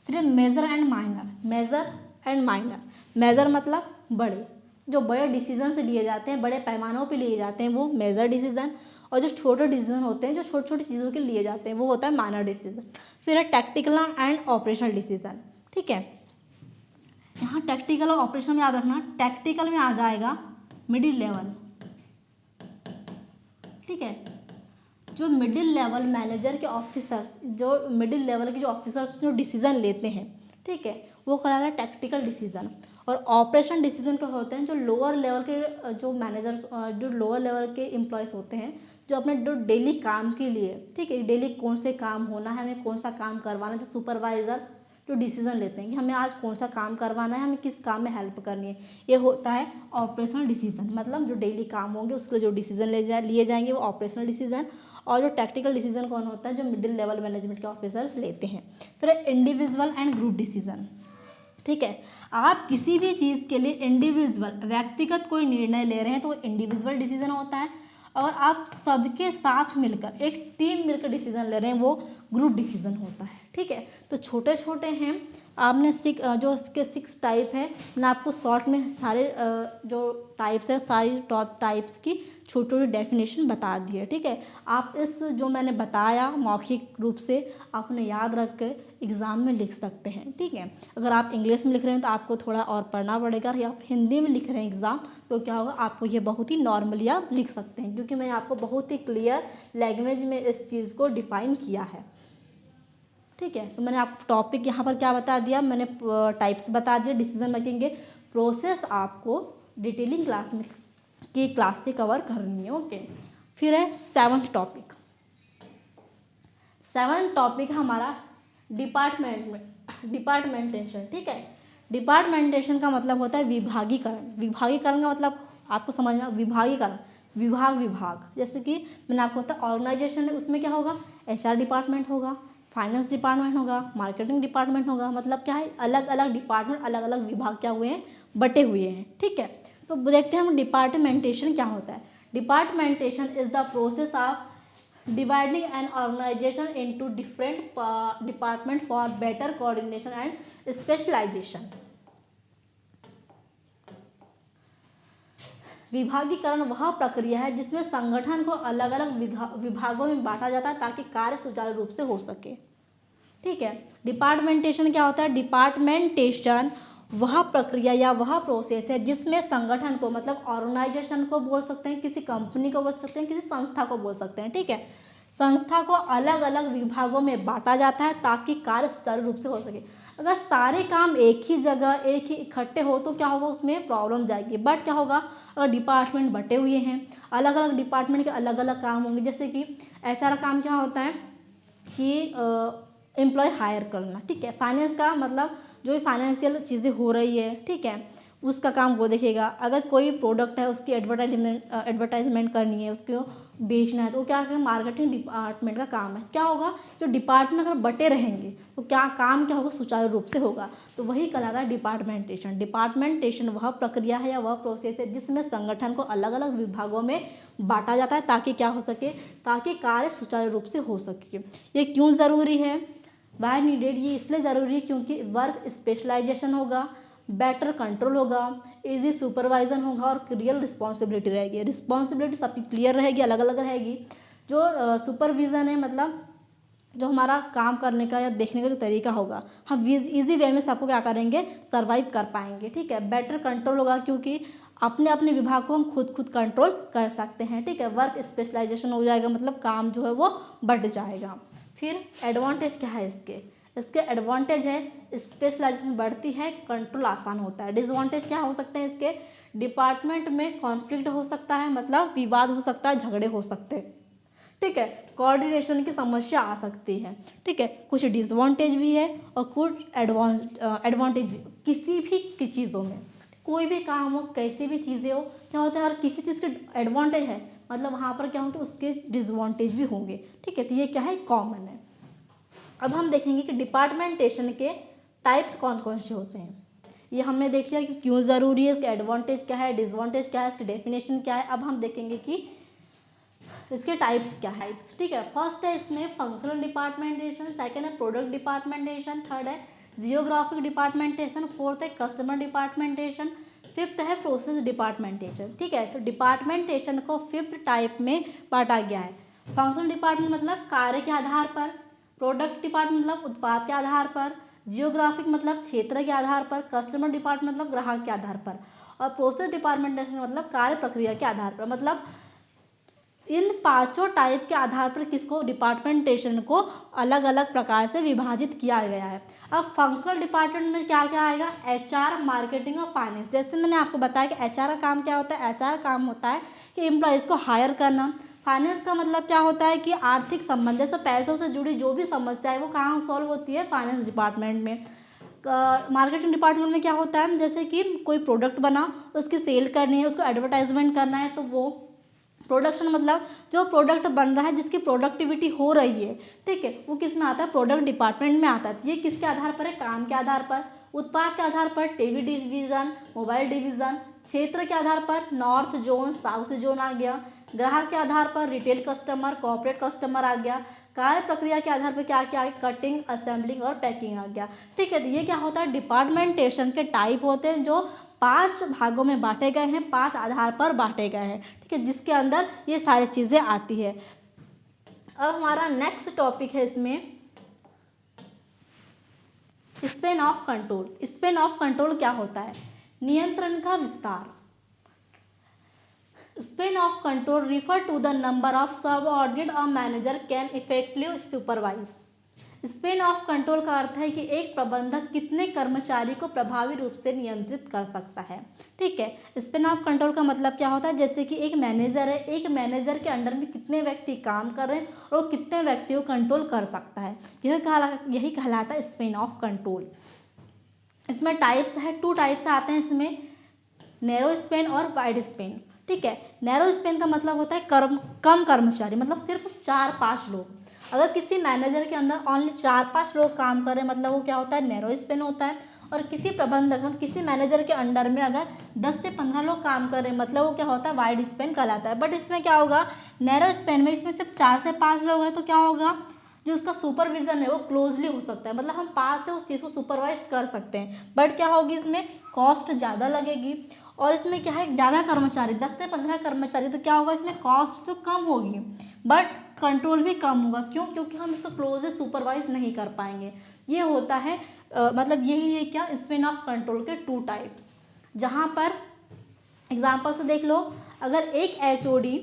फिर मेजर एंड माइनर। मेजर मतलब बड़े, जो बड़े डिसीजन से लिए जाते हैं, बड़े पैमानों पे लिए जाते हैं वो मेजर डिसीजन, और जो छोटे डिसीजन होते हैं जो छोटी छोटी चीज़ों के लिए जाते हैं वो होता है माइनर डिसीजन। फिर है टैक्टिकल एंड ऑपरेशनल डिसीजन। ठीक है, यहाँ टैक्टिकल और ऑपरेशन में याद रखना, टैक्टिकल में आ जाएगा मिडिल लेवल। ठीक है, जो मिडिल लेवल मैनेजर के ऑफिसर्स, जो मिडिल लेवल के जो ऑफिसर्स जो डिसीजन लेते हैं, ठीक है, वो कहलाता है टैक्टिकल डिसीजन। और ऑपरेशन डिसीजन क्या होते हैं, जो लोअर लेवल के जो मैनेजर्स, जो लोअर लेवल के एम्प्लॉयज़ होते हैं, जो अपने जो डेली काम के लिए, ठीक है, डेली कौन से काम होना है, हमें कौन सा काम करवाना है, जो सुपरवाइज़र जो डिसीजन लेते हैं कि हमें आज कौन सा काम करवाना है, हमें किस काम में हेल्प करनी है, ये होता है ऑपरेशनल डिसीजन। मतलब जो डेली काम होंगे उसके जो डिसीजन लिए जाएंगे वो ऑपरेशनल डिसीजन। और जो टैक्टिकल डिसीजन कौन होता है, जो मिडिल लेवल मैनेजमेंट के ऑफिसर्स लेते हैं। फिर इंडिविजुअल एंड ग्रुप डिसीजन। ठीक है, आप किसी भी चीज़ के लिए इंडिविजुअल व्यक्तिगत कोई निर्णय ले रहे हैं तो वो इंडिविजुअल डिसीजन होता है, और आप सबके साथ मिलकर एक टीम मिलकर डिसीजन ले रहे हैं वो ग्रुप डिसीजन होता है। ठीक है, तो छोटे छोटे हैं, आपने जो इसके 6 टाइप है, मैंने आपको शॉर्ट में सारे जो टाइप्स है सारी टॉप टाइप्स की छोटी छोटी डेफिनेशन बता दी है। ठीक है, आप इस जो मैंने बताया मौखिक रूप से आपने याद रख के एग्ज़ाम में लिख सकते हैं। ठीक है, अगर आप इंग्लिश में लिख रहे हैं तो आपको थोड़ा और पढ़ना पड़ेगा, या आप हिंदी में लिख रहे हैं एग्ज़ाम तो क्या होगा, आपको ये बहुत ही नॉर्मली आप लिख सकते हैं, क्योंकि मैंने आपको बहुत ही क्लियर लैंग्वेज में इस चीज़ को डिफ़ाइन किया है। ठीक है, तो मैंने आपको टॉपिक यहाँ पर क्या बता दिया, मैंने टाइप्स बता दिए डिसीजन मेकिंग के। प्रोसेस आपको डिटेलिंग क्लास से कवर करनी है। ओके, फिर है 7th टॉपिक। 7th टॉपिक हमारा डिपार्टमेंटेशन। ठीक है, डिपार्टमेंटेशन का मतलब होता है विभागीकरण। विभागीकरण का मतलब आपको समझ में, विभागीकरण विभाग, जैसे कि मैंने आपको बताया ऑर्गेनाइजेशन है, उसमें क्या होगा, HR डिपार्टमेंट होगा, फाइनेंस डिपार्टमेंट होगा, मार्केटिंग डिपार्टमेंट होगा। मतलब क्या है, अलग अलग डिपार्टमेंट, अलग अलग विभाग क्या हुए हैं, बटे हुए हैं। ठीक है, तो देखते हैं हम डिपार्टमेंटेशन क्या होता है। Departmentation is the process of dividing an organisation into different department for better coordination and specialisation. विभागीकरण वह प्रक्रिया है जिसमें संगठन को अलग अलग विभागों में बांटा जाता है ताकि कार्य सुचारू रूप से हो सके। ठीक है, डिपार्टमेंटेशन क्या होता है, डिपार्टमेंटेशन वह प्रक्रिया या वह प्रोसेस है जिसमें संगठन को, मतलब ऑर्गेनाइजेशन को बोल सकते हैं, किसी कंपनी को बोल सकते हैं, किसी संस्था को बोल सकते हैं। ठीक है, संस्था को अलग अलग विभागों में बांटा जाता है ताकि कार्य सुचारू रूप से हो सके। अगर सारे काम एक ही जगह एक ही इकट्ठे हो तो क्या होगा, उसमें प्रॉब्लम जाएगी। बट क्या होगा, अगर डिपार्टमेंट बटे हुए हैं, अलग अलग डिपार्टमेंट के अलग अलग काम होंगे, जैसे कि HR काम क्या होता है कि एम्प्लॉय हायर करना। ठीक है, फाइनेंस का मतलब जो भी फाइनेंशियल चीज़ें हो रही है, ठीक है, उसका काम वो देखेगा। अगर कोई प्रोडक्ट है उसकी एडवर्टाइजमेंट करनी है, उसको बेचना है, तो क्या है, मार्केटिंग डिपार्टमेंट का काम है। क्या होगा, जो डिपार्टमेंट अगर बटे रहेंगे तो क्या काम क्या होगा, सुचारू रूप से होगा। तो वही कहलाता है डिपार्टमेंटेशन। डिपार्टमेंटेशन वह प्रक्रिया है या वह प्रोसेस है जिसमें संगठन को अलग अलग विभागों में बांटा जाता है ताकि क्या हो सके, ताकि कार्य सुचारू रूप से हो सके। ये क्यों ज़रूरी है, वाई नीडेड, ये इसलिए ज़रूरी है क्योंकि वर्क स्पेशलाइजेशन होगा, बेटर कंट्रोल होगा, इजी सुपरवाइजन होगा और क्लियर रिस्पॉन्सिबिलिटी रहेगी। रिस्पॉन्सिबिलिटी सबकी क्लियर रहेगी, अलग अलग रहेगी। जो सुपरविज़न है, मतलब जो हमारा काम करने का या देखने का जो तरीका होगा, हम इजी वे में सबको क्या करेंगे, सर्वाइव कर पाएंगे। ठीक है, बेटर कंट्रोल होगा क्योंकि अपने अपने विभाग को हम खुद कंट्रोल कर सकते हैं। ठीक है, वर्क स्पेशलाइजेशन हो जाएगा, मतलब काम जो है वो बढ़ जाएगा। फिर एडवांटेज क्या है इसके एडवांटेज है स्पेशलाइजेशन बढ़ती है, कंट्रोल आसान होता है। डिसएडवांटेज क्या हो सकते हैं इसके, डिपार्टमेंट में कॉन्फ्लिक्ट हो सकता है, मतलब विवाद हो सकता है, झगड़े हो सकते हैं। ठीक है, कोऑर्डिनेशन की समस्या आ सकती है। ठीक है, कुछ डिसएडवांटेज भी है और कुछ एडवांटेज भी। किसी भी चीज़ों में कोई भी काम हो, कैसी भी चीज़ें हो, क्या होता है, अगर किसी चीज़ के एडवांटेज है मतलब वहाँ पर क्या होंगे, उसके डिसएडवांटेज भी होंगे। ठीक है, तो ये क्या है, कॉमन है। अब हम देखेंगे कि डिपार्टमेंटेशन के टाइप्स कौन कौन से होते हैं। ये हमने देख लिया कि क्यों ज़रूरी है, इसके एडवांटेज क्या है, डिसएडवांटेज क्या है, इसकी डेफिनेशन क्या है। अब हम देखेंगे कि इसके टाइप्स क्या है। ठीक है, फर्स्ट है इसमें फंक्शनल डिपार्टमेंटेशन, सेकंड है प्रोडक्ट डिपार्टमेंटेशन, थर्ड है जियोग्राफिक डिपार्टमेंटेशन, फोर्थ है कस्टमर डिपार्टमेंटेशन, फिफ्थ है प्रोसेस डिपार्टमेंटेशन। ठीक है, तो डिपार्टमेंटेशन को फिफ्थ टाइप में बांटा गया है। फंक्शनल डिपार्टमेंट मतलब कार्य के आधार पर, प्रोडक्ट डिपार्टमेंट मतलब उत्पाद के आधार पर, जियोग्राफिक मतलब क्षेत्र के आधार पर, कस्टमर डिपार्टमेंट मतलब ग्राहक के आधार पर, और प्रोसेस डिपार्टमेंटेशन मतलब कार्य प्रक्रिया के आधार पर। मतलब इन पांचों टाइप के आधार पर किसको, डिपार्टमेंटेशन को अलग अलग प्रकार से विभाजित किया गया है। अब फंक्शनल डिपार्टमेंट में क्या क्या आएगा, एचआर, मार्केटिंग और फाइनेंस। जैसे मैंने आपको बताया कि एचआर का काम क्या होता है, एचआर काम होता है कि एम्प्लॉयज़ को हायर करना। फाइनेंस का मतलब क्या होता है कि आर्थिक संबंध, जैसे पैसों से जुड़ी जो भी समस्या है वो कहाँ सॉल्व होती है, फाइनेंस डिपार्टमेंट में। मार्केटिंग डिपार्टमेंट में क्या होता है, जैसे कि कोई प्रोडक्ट बना, उसकी सेल करनी है, उसको एडवर्टाइजमेंट करना है, तो वो प्रोडक्शन मतलब जो प्रोडक्ट बन रहा है, जिसकी प्रोडक्टिविटी हो रही है, ठीक है, वो किस में आता है, प्रोडक्ट डिपार्टमेंट में आता है। ये किसके आधार पर है, काम के आधार पर, उत्पाद के आधार पर टीवी डिवीज़न, मोबाइल डिवीज़न, क्षेत्र के आधार पर नॉर्थ जोन, साउथ जोन आ गया, ग्राहक के आधार पर रिटेल कस्टमर, कॉर्पोरेट कस्टमर आ गया, कार्य प्रक्रिया के आधार पर क्या क्या है, कटिंग, असेंबलिंग और पैकिंग आ गया। ठीक है, तो ये क्या होता है, डिपार्टमेंटेशन के टाइप होते हैं जो 5 भागों में बांटे गए हैं, 5 आधार पर बांटे गए हैं। ठीक है, जिसके अंदर ये सारी चीज़ें आती है। अब हमारा नेक्स्ट टॉपिक है इसमें span of control. Span of control क्या होता है, नियंत्रण का विस्तार। Span of control refer to the number of subordinate a manager can effectively supervise. Span of control का अर्थ है कि एक प्रबंधक कितने कर्मचारी को प्रभावी रूप से नियंत्रित कर सकता है। ठीक है, स्पेन ऑफ कंट्रोल का मतलब क्या होता है, जैसे कि एक मैनेजर है, एक मैनेजर के अंडर में कितने व्यक्ति काम कर रहे हैं और वो कितने व्यक्तियों को कंट्रोल कर सकता है, यही कहलाता है स्पेन ऑफ कंट्रोल। इसमें टाइप्स है, 2 टाइप्स आते हैं इसमें, नैरो स्पेन और वाइड स्पेन। ठीक है, नैरो स्पेन का मतलब होता है कम कर्मचारी, मतलब सिर्फ 4-5 लोग। अगर किसी मैनेजर के अंदर ओनली 4-5 लोग काम कर रहे हैं, मतलब वो क्या होता है, नैरो स्पेन होता है। और किसी प्रबंधक मतलब किसी मैनेजर के अंडर में अगर 10 से 15 लोग काम कर रहे हैं, मतलब वो क्या होता है, वाइड स्पेन कहलाता है। बट इसमें क्या होगा, नैरो स्पेन में इसमें सिर्फ 4 से 5 लोग हैं, तो क्या होगा, जो उसका सुपरविजन है वो क्लोजली हो सकता है, मतलब हम पास से उस चीज़ को सुपरवाइज कर सकते हैं। बट क्या होगी, इसमें कॉस्ट ज़्यादा लगेगी। और इसमें क्या है, ज़्यादा कर्मचारी, 10 से 15 कर्मचारी, तो क्या होगा, इसमें कॉस्ट तो कम होगी बट कंट्रोल भी कम होगा। क्यों, क्योंकि हम इसको क्लोजली सुपरवाइज नहीं कर पाएंगे। ये होता है मतलब यही है क्या, स्पेन ऑफ कंट्रोल के 2 टाइप्स। जहाँ पर एग्जाम्पल से देख लो, अगर एक HOD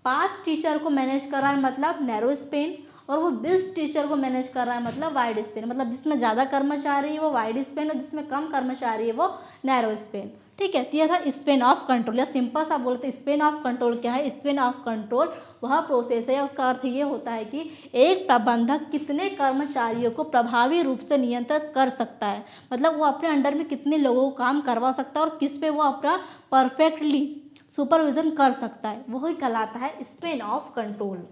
5 टीचर को मैनेज कर रहा है मतलब नैरो स्पेन, और वो 20 टीचर को मैनेज कर रहा है मतलब वाइड स्पेन। मतलब जिसमें ज़्यादा कर्मचारी है वो वाइड स्पेन और जिसमें कम कर्मचारी है वो नैरो स्पेन। ठीक है, तो यह था स्पेन ऑफ कंट्रोल, या सिंपल सा बोलते हैं स्पेन ऑफ कंट्रोल क्या है। स्पेन ऑफ कंट्रोल वह प्रोसेस है, उसका अर्थ ये होता है कि एक प्रबंधक कितने कर्मचारियों को प्रभावी रूप से नियंत्रित कर सकता है, मतलब वो अपने अंडर में कितने लोगों को काम करवा सकता है और किस पे वो अपना परफेक्टली सुपरविजन कर सकता है, वही कहलाता है स्पेन ऑफ कंट्रोल।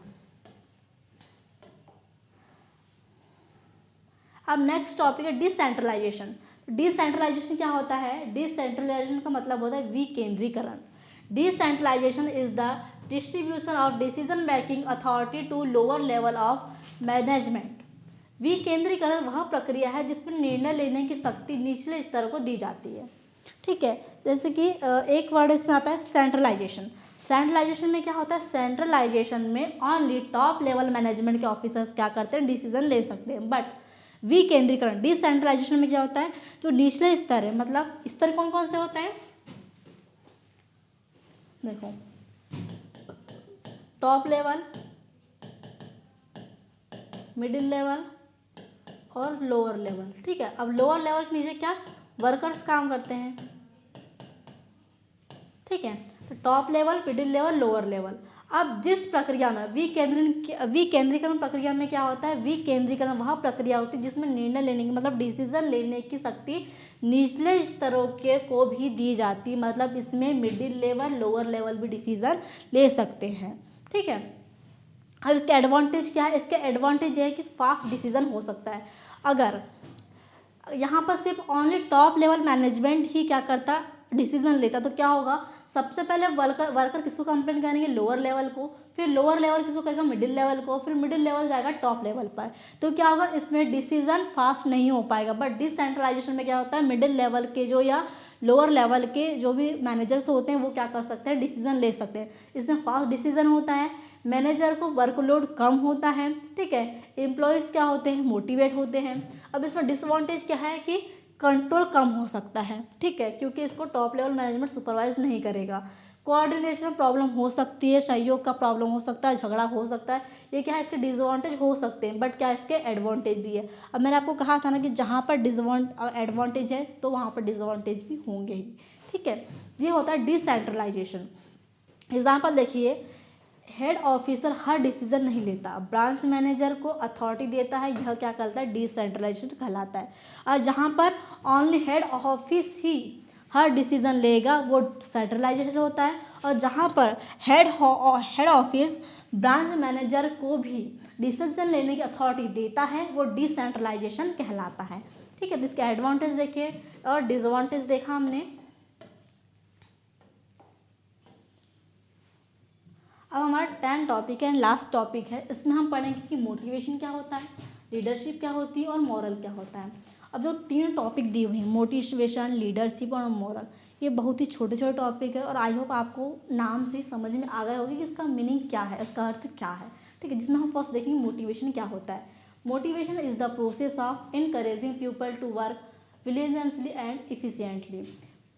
अब नेक्स्ट टॉपिक है डिसेंट्रलाइजेशन। डिसेंट्रलाइजेशन क्या होता है, डिसेंट्रलाइजेशन का मतलब होता है विकेंद्रीकरण। Decentralization is the distribution of decision making authority to lower level of management. विकेंद्रीकरण वह प्रक्रिया है जिसमें निर्णय लेने की शक्ति निचले स्तर को दी जाती है। ठीक है, जैसे कि एक वर्ड इसमें आता है सेंट्रलाइजेशन। सेंट्रलाइजेशन में क्या होता है, सेंट्रलाइजेशन में ओनली टॉप लेवल मैनेजमेंट के ऑफिसर्स क्या करते हैं, डिसीजन ले सकते हैं। बट विकेंद्रीकरण डिसेंट्रलाइजेशन में क्या होता है, जो निचले स्तर है, मतलब स्तर कौन कौन से होते हैं, देखो टॉप लेवल, मिडिल लेवल और लोअर लेवल। ठीक है, अब लोअर लेवल के नीचे क्या वर्कर्स काम करते हैं। ठीक है, तो top level, middle level, lower level. अब जिस प्रक्रिया में विकेंद्रीकरण प्रक्रिया में क्या होता है, विकेंद्रीकरण वह प्रक्रिया होती है जिसमें निर्णय लेने की मतलब डिसीजन लेने की शक्ति निचले स्तरों के को भी दी जाती, मतलब इसमें मिडिल लेवल, लोअर लेवल भी डिसीजन ले सकते हैं। ठीक है, अब इसके एडवांटेज क्या है, इसके एडवांटेज ये है कि फास्ट डिसीजन हो सकता है। अगर यहाँ पर सिर्फ ओनली टॉप लेवल मैनेजमेंट ही क्या करता, डिसीजन लेता है तो क्या होगा, सबसे पहले वर्कर किसको कंप्लेंट करेंगे, लोअर लेवल को, फिर लोअर लेवल किसको करेगा, मिडिल लेवल को, फिर मिडिल लेवल जाएगा टॉप लेवल पर। तो क्या होगा, इसमें डिसीजन फास्ट नहीं हो पाएगा। बट डिसेंट्रलाइजेशन में क्या होता है, मिडिल लेवल के जो या लोअर लेवल के जो भी मैनेजर्स होते हैं वो क्या कर सकते हैं, डिसीजन ले सकते हैं। इसमें फास्ट डिसीजन होता है, मैनेजर को वर्कलोड कम होता है, ठीक है, एम्प्लॉयज़ क्या होते हैं, मोटिवेट होते हैं। अब इसमें डिसएडवांटेज क्या है कि कंट्रोल कम हो सकता है, ठीक है, क्योंकि इसको टॉप लेवल मैनेजमेंट सुपरवाइज नहीं करेगा। कोऑर्डिनेशन में प्रॉब्लम हो सकती है, सहयोग का प्रॉब्लम हो सकता है, झगड़ा हो सकता है। ये क्या है, इसके डिसएडवांटेज हो सकते हैं, बट क्या इसके एडवांटेज भी है। अब मैंने आपको कहा था ना कि जहाँ पर एडवांटेज है तो वहाँ पर डिसएडवांटेज भी होंगे ही, ठीक है। ये होता है डिसेंट्रलाइजेशन। एग्जाम्पल देखिए, हेड ऑफिसर हर डिसीजन नहीं लेता, ब्रांच मैनेजर को अथॉरिटी देता है, यह क्या करता है, डिसेंट्रलाइजेशन कहलाता है। और जहाँ पर ओनली हेड ऑफिस ही हर डिसीजन लेगा वो सेंट्रलाइजेशन होता है। और जहाँ पर हेड ऑफिस ब्रांच मैनेजर को भी डिसीजन लेने की अथॉरिटी देता है वो डिसेंट्रलाइजेशन कहलाता है, ठीक है। इसके एडवांटेज देखिए और डिसएडवांटेज देखा हमने। अब हमारा 10 टॉपिक है एंड लास्ट टॉपिक है, इसमें हम पढ़ेंगे कि मोटिवेशन क्या होता है, लीडरशिप क्या होती है और मॉरल क्या होता है। अब जो 3 टॉपिक दिए हुए हैं, मोटिवेशन, लीडरशिप और मॉरल, ये बहुत ही छोटे छोटे टॉपिक है और आई होप आपको नाम से समझ में आ गया होगी कि इसका मीनिंग क्या है, इसका अर्थ क्या है, ठीक है। जिसमें हम फर्स्ट देखेंगे मोटिवेशन क्या होता है। Motivation is the process of encouraging people to work diligently and efficiently.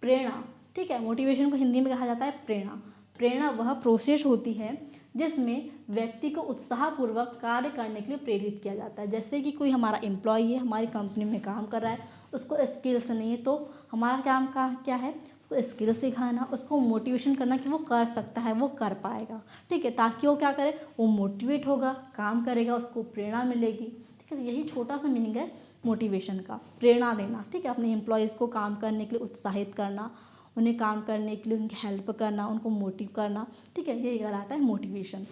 प्रेरणा, ठीक है, मोटिवेशन को हिंदी में कहा जाता है प्रेरणा। प्रेरणा वह प्रोसेस होती है जिसमें व्यक्ति को उत्साहपूर्वक कार्य करने के लिए प्रेरित किया जाता है। जैसे कि कोई हमारा एम्प्लॉय है, हमारी कंपनी में काम कर रहा है, उसको स्किल्स नहीं है, तो हमारा काम का क्या है, उसको स्किल्स सिखाना, उसको मोटिवेशन करना कि वो कर सकता है, वो कर पाएगा, ठीक है, ताकि वो क्या करे, वो मोटिवेट होगा, काम करेगा, उसको प्रेरणा मिलेगी, ठीक है। यही छोटा सा मीनिंग है मोटिवेशन का, प्रेरणा देना, ठीक है, अपने एम्प्लॉयज़ को काम करने के लिए उत्साहित करना, उन्हें काम करने के लिए उनकी हेल्प करना, उनको मोटिव करना, ठीक है, यही कहलाता है मोटिवेशन।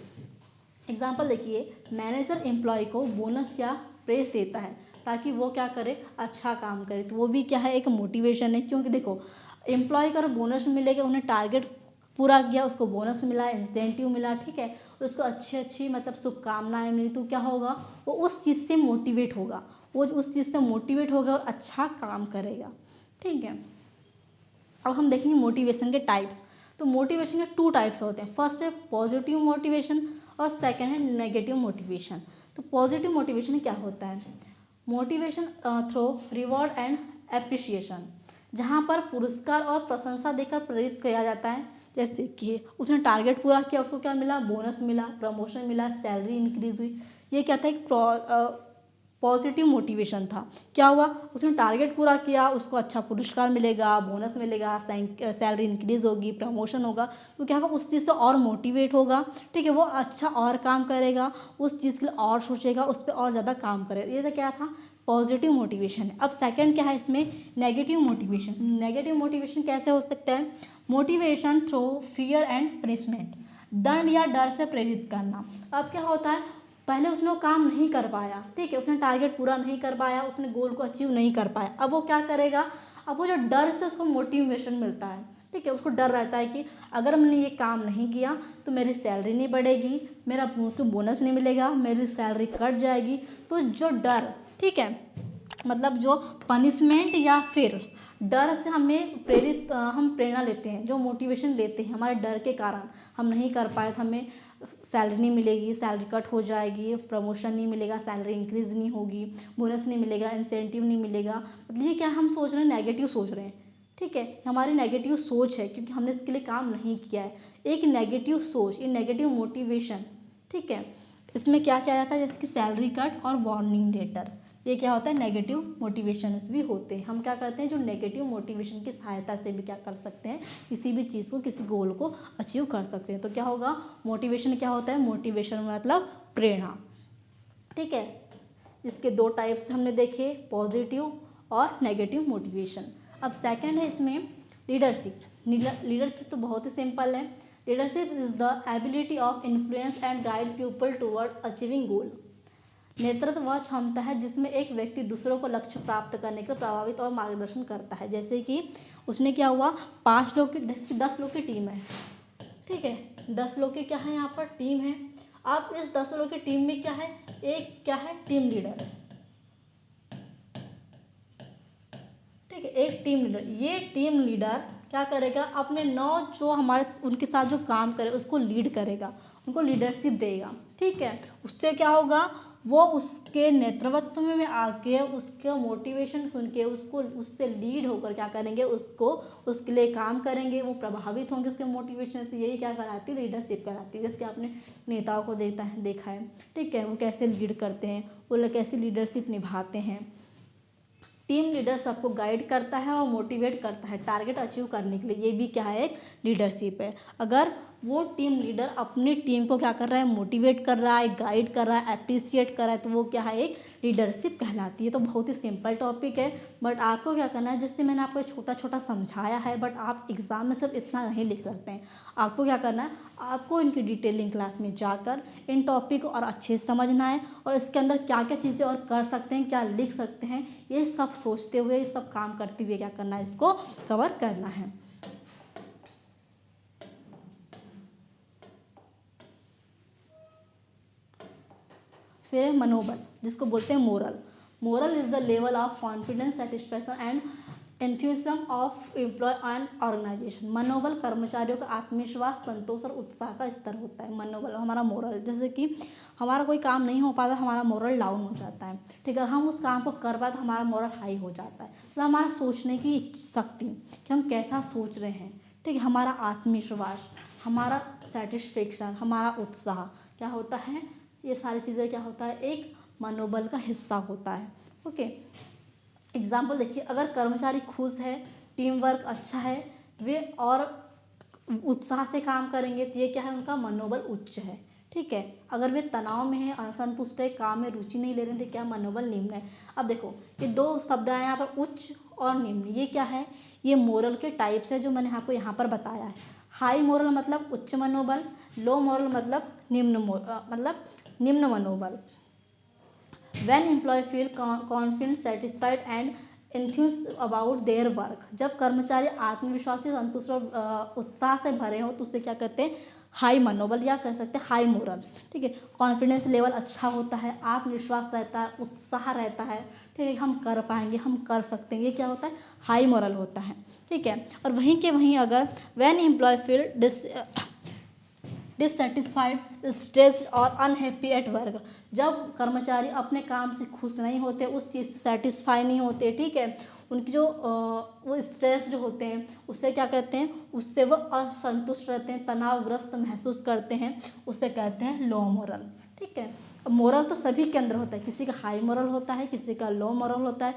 एग्जाम्पल देखिए, मैनेजर एम्प्लॉय को बोनस या प्रेस देता है ताकि वो क्या करे, अच्छा काम करे, तो वो भी क्या है, एक मोटिवेशन है। क्योंकि देखो, एम्प्लॉय का बोनस मिलेगा, उन्हें टारगेट पूरा किया, उसको बोनस मिला, इंसेंटिव मिला, ठीक है, उसको अच्छी अच्छी मतलब शुभकामनाएं मिली, तो क्या होगा, वो उस चीज़ से मोटिवेट होगा, वो उस चीज़ से मोटिवेट होगा और अच्छा काम करेगा, ठीक है। अब हम देखेंगे मोटिवेशन के टाइप्स। तो मोटिवेशन के 2 टाइप्स होते हैं, फर्स्ट है पॉजिटिव मोटिवेशन और सेकंड है नेगेटिव मोटिवेशन। तो पॉजिटिव मोटिवेशन क्या होता है, motivation through reward and appreciation, जहाँ पर पुरस्कार और प्रशंसा देकर प्रेरित किया जाता है। जैसे कि उसने टारगेट पूरा किया, उसको क्या मिला, बोनस मिला, प्रमोशन मिला, सैलरी इंक्रीज हुई, ये क्या था, एक पॉजिटिव मोटिवेशन था। क्या हुआ, उसने टारगेट पूरा किया, उसको अच्छा पुरस्कार मिलेगा, बोनस मिलेगा, सैलरी इंक्रीज होगी, प्रमोशन होगा, तो क्या होगा, उस चीज़ से और मोटिवेट होगा, ठीक है, वो अच्छा और काम करेगा, उस चीज़ के लिए और सोचेगा, उस पर और ज़्यादा काम करेगा। ये तो क्या था, पॉजिटिव मोटिवेशन है। अब सेकंड क्या है इसमें, नेगेटिव मोटिवेशन। नेगेटिव मोटिवेशन कैसे हो सकता है, motivation through fear and punishment, दंड या डर से प्रेरित करना। अब क्या होता है, पहले उसने वो काम नहीं कर पाया, ठीक है, उसने टारगेट पूरा नहीं कर पाया, उसने गोल को अचीव नहीं कर पाया, अब वो क्या करेगा, अब वो जो डर से उसको मोटिवेशन मिलता है, ठीक है, उसको डर रहता है कि अगर मैंने ये काम नहीं किया तो मेरी सैलरी नहीं बढ़ेगी, मेरा तो बोनस नहीं मिलेगा, मेरी सैलरी कट जाएगी। तो जो डर, ठीक है, मतलब जो पनिशमेंट या फिर डर से हमें प्रेरित, हम प्रेरणा लेते हैं, जो मोटिवेशन लेते हैं, हमारे डर के कारण हम नहीं कर पाए तो हमें सैलरी नहीं मिलेगी, सैलरी कट हो जाएगी, प्रमोशन नहीं मिलेगा, सैलरी इंक्रीज नहीं होगी, बोनस नहीं मिलेगा, इंसेंटिव नहीं मिलेगा, मतलब ये क्या हम सोच रहे हैं, नेगेटिव सोच रहे हैं, ठीक है, हमारी नेगेटिव सोच है क्योंकि हमने इसके लिए काम नहीं किया है। एक नेगेटिव सोच, ये नेगेटिव मोटिवेशन, ठीक है, इसमें क्या किया जाता है, जैसे कि सैलरी कट और वार्निंग लेटर, ये क्या होता है, नेगेटिव मोटिवेशंस भी होते हैं। हम क्या करते हैं, जो नेगेटिव मोटिवेशन की सहायता से भी क्या कर सकते हैं, किसी भी चीज़ को, किसी गोल को अचीव कर सकते हैं। तो क्या होगा, मोटिवेशन क्या होता है, मोटिवेशन मतलब प्रेरणा, ठीक है। इसके 2 टाइप्स हमने देखे, पॉजिटिव और नेगेटिव मोटिवेशन। अब सेकंड है इसमें लीडरशिप। लीडरशिप तो बहुत ही सिंपल है, leadership is the ability of influence and guide people toward achieving goal. नेतृत्व वह क्षमता है जिसमें एक व्यक्ति दूसरों को लक्ष्य प्राप्त करने के लिए प्रभावित और मार्गदर्शन करता है। जैसे कि उसने क्या हुआ, 5 लोग की 10 लोग की टीम है, ठीक है, 10 लोग की क्या है यहाँ पर टीम है। अब इस 10 लोग की टीम में क्या है, एक क्या है टीम लीडर है, ठीक है, एक टीम लीडर। ये टीम लीडर क्या करेगा, अपने 9 जो हमारे उनके साथ जो काम करे उसको लीड करेगा, उनको लीडरशिप देगा, ठीक है। उससे क्या होगा, वो उसके नेतृत्व में आके उसका मोटिवेशन सुन के उसको उससे लीड होकर क्या करेंगे, उसको उसके लिए काम करेंगे, वो प्रभावित होंगे उसके मोटिवेशन से। यही क्या कहलाती है, लीडरशिप कहलाती है। जैसे आपने नेताओं को देखा है, ठीक है, वो कैसे लीड करते हैं, वो लोग कैसे लीडरशिप निभाते हैं। टीम लीडर सबको गाइड करता है और मोटिवेट करता है टारगेट अचीव करने के लिए। ये भी क्या है, एक लीडरशिप है। अगर वो टीम लीडर अपनी टीम को क्या कर रहा है, मोटिवेट कर रहा है, गाइड कर रहा है, अप्रिसिएट कर रहा है, तो वो क्या है, एक लीडरशिप कहलाती है। तो बहुत ही सिंपल टॉपिक है, बट आपको क्या करना है, जैसे मैंने आपको छोटा छोटा समझाया है, बट आप एग्ज़ाम में सिर्फ इतना नहीं लिख सकते हैं। आपको क्या करना है, आपको इनकी डिटेलिंग क्लास में जाकर इन टॉपिक को और अच्छे से समझना है, और इसके अंदर क्या क्या चीज़ें और कर सकते हैं, क्या लिख सकते हैं, ये सब सोचते हुए, ये सब काम करते हुए क्या करना है, इसको कवर करना है। फिर मनोबल, जिसको बोलते हैं morale. Morale is the level of confidence, satisfaction and enthusiasm of employ and organisation. मनोबल कर्मचारियों का आत्मविश्वास, संतोष और उत्साह का स्तर होता है। मनोबल हमारा मोरल, जैसे कि हमारा कोई काम नहीं हो पाता, हमारा मोरल डाउन हो जाता है, ठीक है, हम उस काम को कर पाए तो हमारा मोरल हाई हो जाता है। मतलब हमारा सोचने की शक्ति कि हम कैसा सोच रहे हैं, ठीक है, हमारा आत्मविश्वास, हमारा सेटिस्फेक्शन, हमारा उत्साह क्या होता है, ये सारी चीज़ें क्या होता है, एक मनोबल का हिस्सा होता है। ओके, एग्जाम्पल देखिए, अगर कर्मचारी खुश है, टीम वर्क अच्छा है, वे और उत्साह से काम करेंगे, तो ये क्या है, उनका मनोबल उच्च है, ठीक है। अगर वे तनाव में है, असंतुष्ट है, काम में रुचि नहीं ले रहे थे, क्या मनोबल निम्न है। अब देखो, ये 2 शब्द आए यहाँ पर, उच्च और निम्न। ये क्या है, ये मोरल के टाइप्स है जो मैंने आपको यहाँ पर बताया है। हाई मोरल मतलब उच्च मनोबल, लो मोरल मतलब निम्न मनोबल। When employee feel confident, satisfied and enthused about their work, जब कर्मचारी आत्मविश्वास से संतुष्ट और उत्साह से भरे हो तो उसे क्या कहते हैं, हाई मनोबल, या कह सकते हैं हाई मोरल, ठीक है। कॉन्फिडेंस लेवल अच्छा होता है, आत्मविश्वास रहता है, उत्साह रहता है, ठीक है, हम कर पाएंगे, हम कर सकते हैं, ये क्या होता है, हाई मोरल होता है, ठीक है। और वहीं के वहीं अगर when employee feel dissatisfied, stressed और अनहैप्पी एट वर्क, जब कर्मचारी अपने काम से खुश नहीं होते, उस चीज़ से सेटिस्फाई नहीं होते, ठीक है, उनकी जो वो स्ट्रेस्ड होते हैं, उससे क्या कहते हैं, उससे वो असंतुष्ट रहते हैं, तनावग्रस्त महसूस करते हैं, उससे कहते हैं लो मोरल, ठीक है। अब मोरल तो सभी के अंदर होता है, किसी का हाई मोरल होता है, किसी का लो मोरल होता है,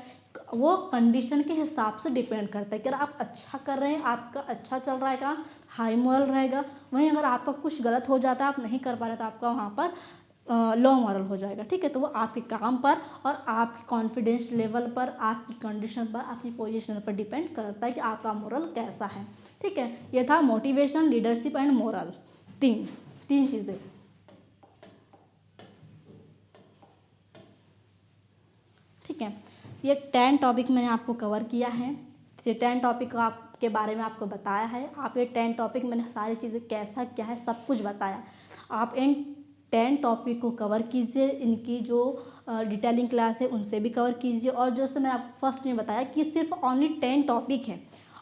वो कंडीशन के हिसाब से डिपेंड करता है कि अगर आप अच्छा कर रहे हैं, आपका अच्छा चल रहा है काम, हाई मोरल रहेगा। वहीं अगर आपका कुछ गलत हो जाता है, आप नहीं कर पा रहे, तो आपका वहाँ पर लो मोरल हो जाएगा, ठीक है। तो वो आपके काम पर और आपके कॉन्फिडेंस लेवल पर, आपकी कंडीशन पर, आपकी पोजीशन पर डिपेंड करता है कि आपका मोरल कैसा है, ठीक है। ये था मोटिवेशन, लीडरशिप एंड मोरल, तीन चीज़ें, ठीक है। ये 10 टॉपिक मैंने आपको कवर किया है, ये 10 टॉपिक के बारे में आपको बताया है। आप ये 10 टॉपिक मैंने सारी चीज़ें कैसा क्या है सब कुछ बताया। आप इन 10 टॉपिक को कवर कीजिए, इनकी जो डिटेलिंग क्लास है उनसे भी कवर कीजिए। और जैसे मैं आपको फर्स्ट में बताया कि सिर्फ ओनली 10 टॉपिक है,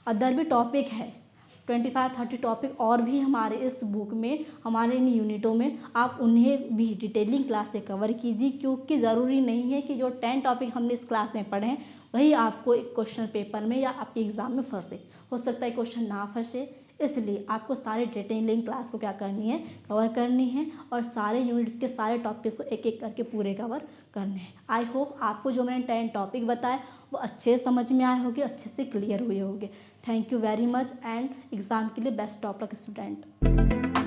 अदर भी टॉपिक है 25-30 टॉपिक और भी हमारे इस बुक में, हमारे इन यूनिटों में, आप उन्हें भी डिटेलिंग क्लास से कवर कीजिए, क्योंकि ज़रूरी नहीं है कि जो 10 टॉपिक हमने इस क्लास में पढ़े हैं वही आपको एक क्वेश्चन पेपर में या आपके एग्ज़ाम में फंसे। हो सकता है क्वेश्चन ना फंसे, इसलिए आपको सारे डिटेलिंग क्लास को क्या करनी है, कवर करनी है, और सारे यूनिट्स के सारे टॉपिक्स को एक एक करके पूरे कवर करने हैं। आई होप आपको जो मैंने 10 टॉपिक बताए वो अच्छे से समझ में आए होंगे, अच्छे से क्लियर हुए होंगे। Thank you very much and exam के लिए बेस्ट ऑफ लक स्टूडेंट।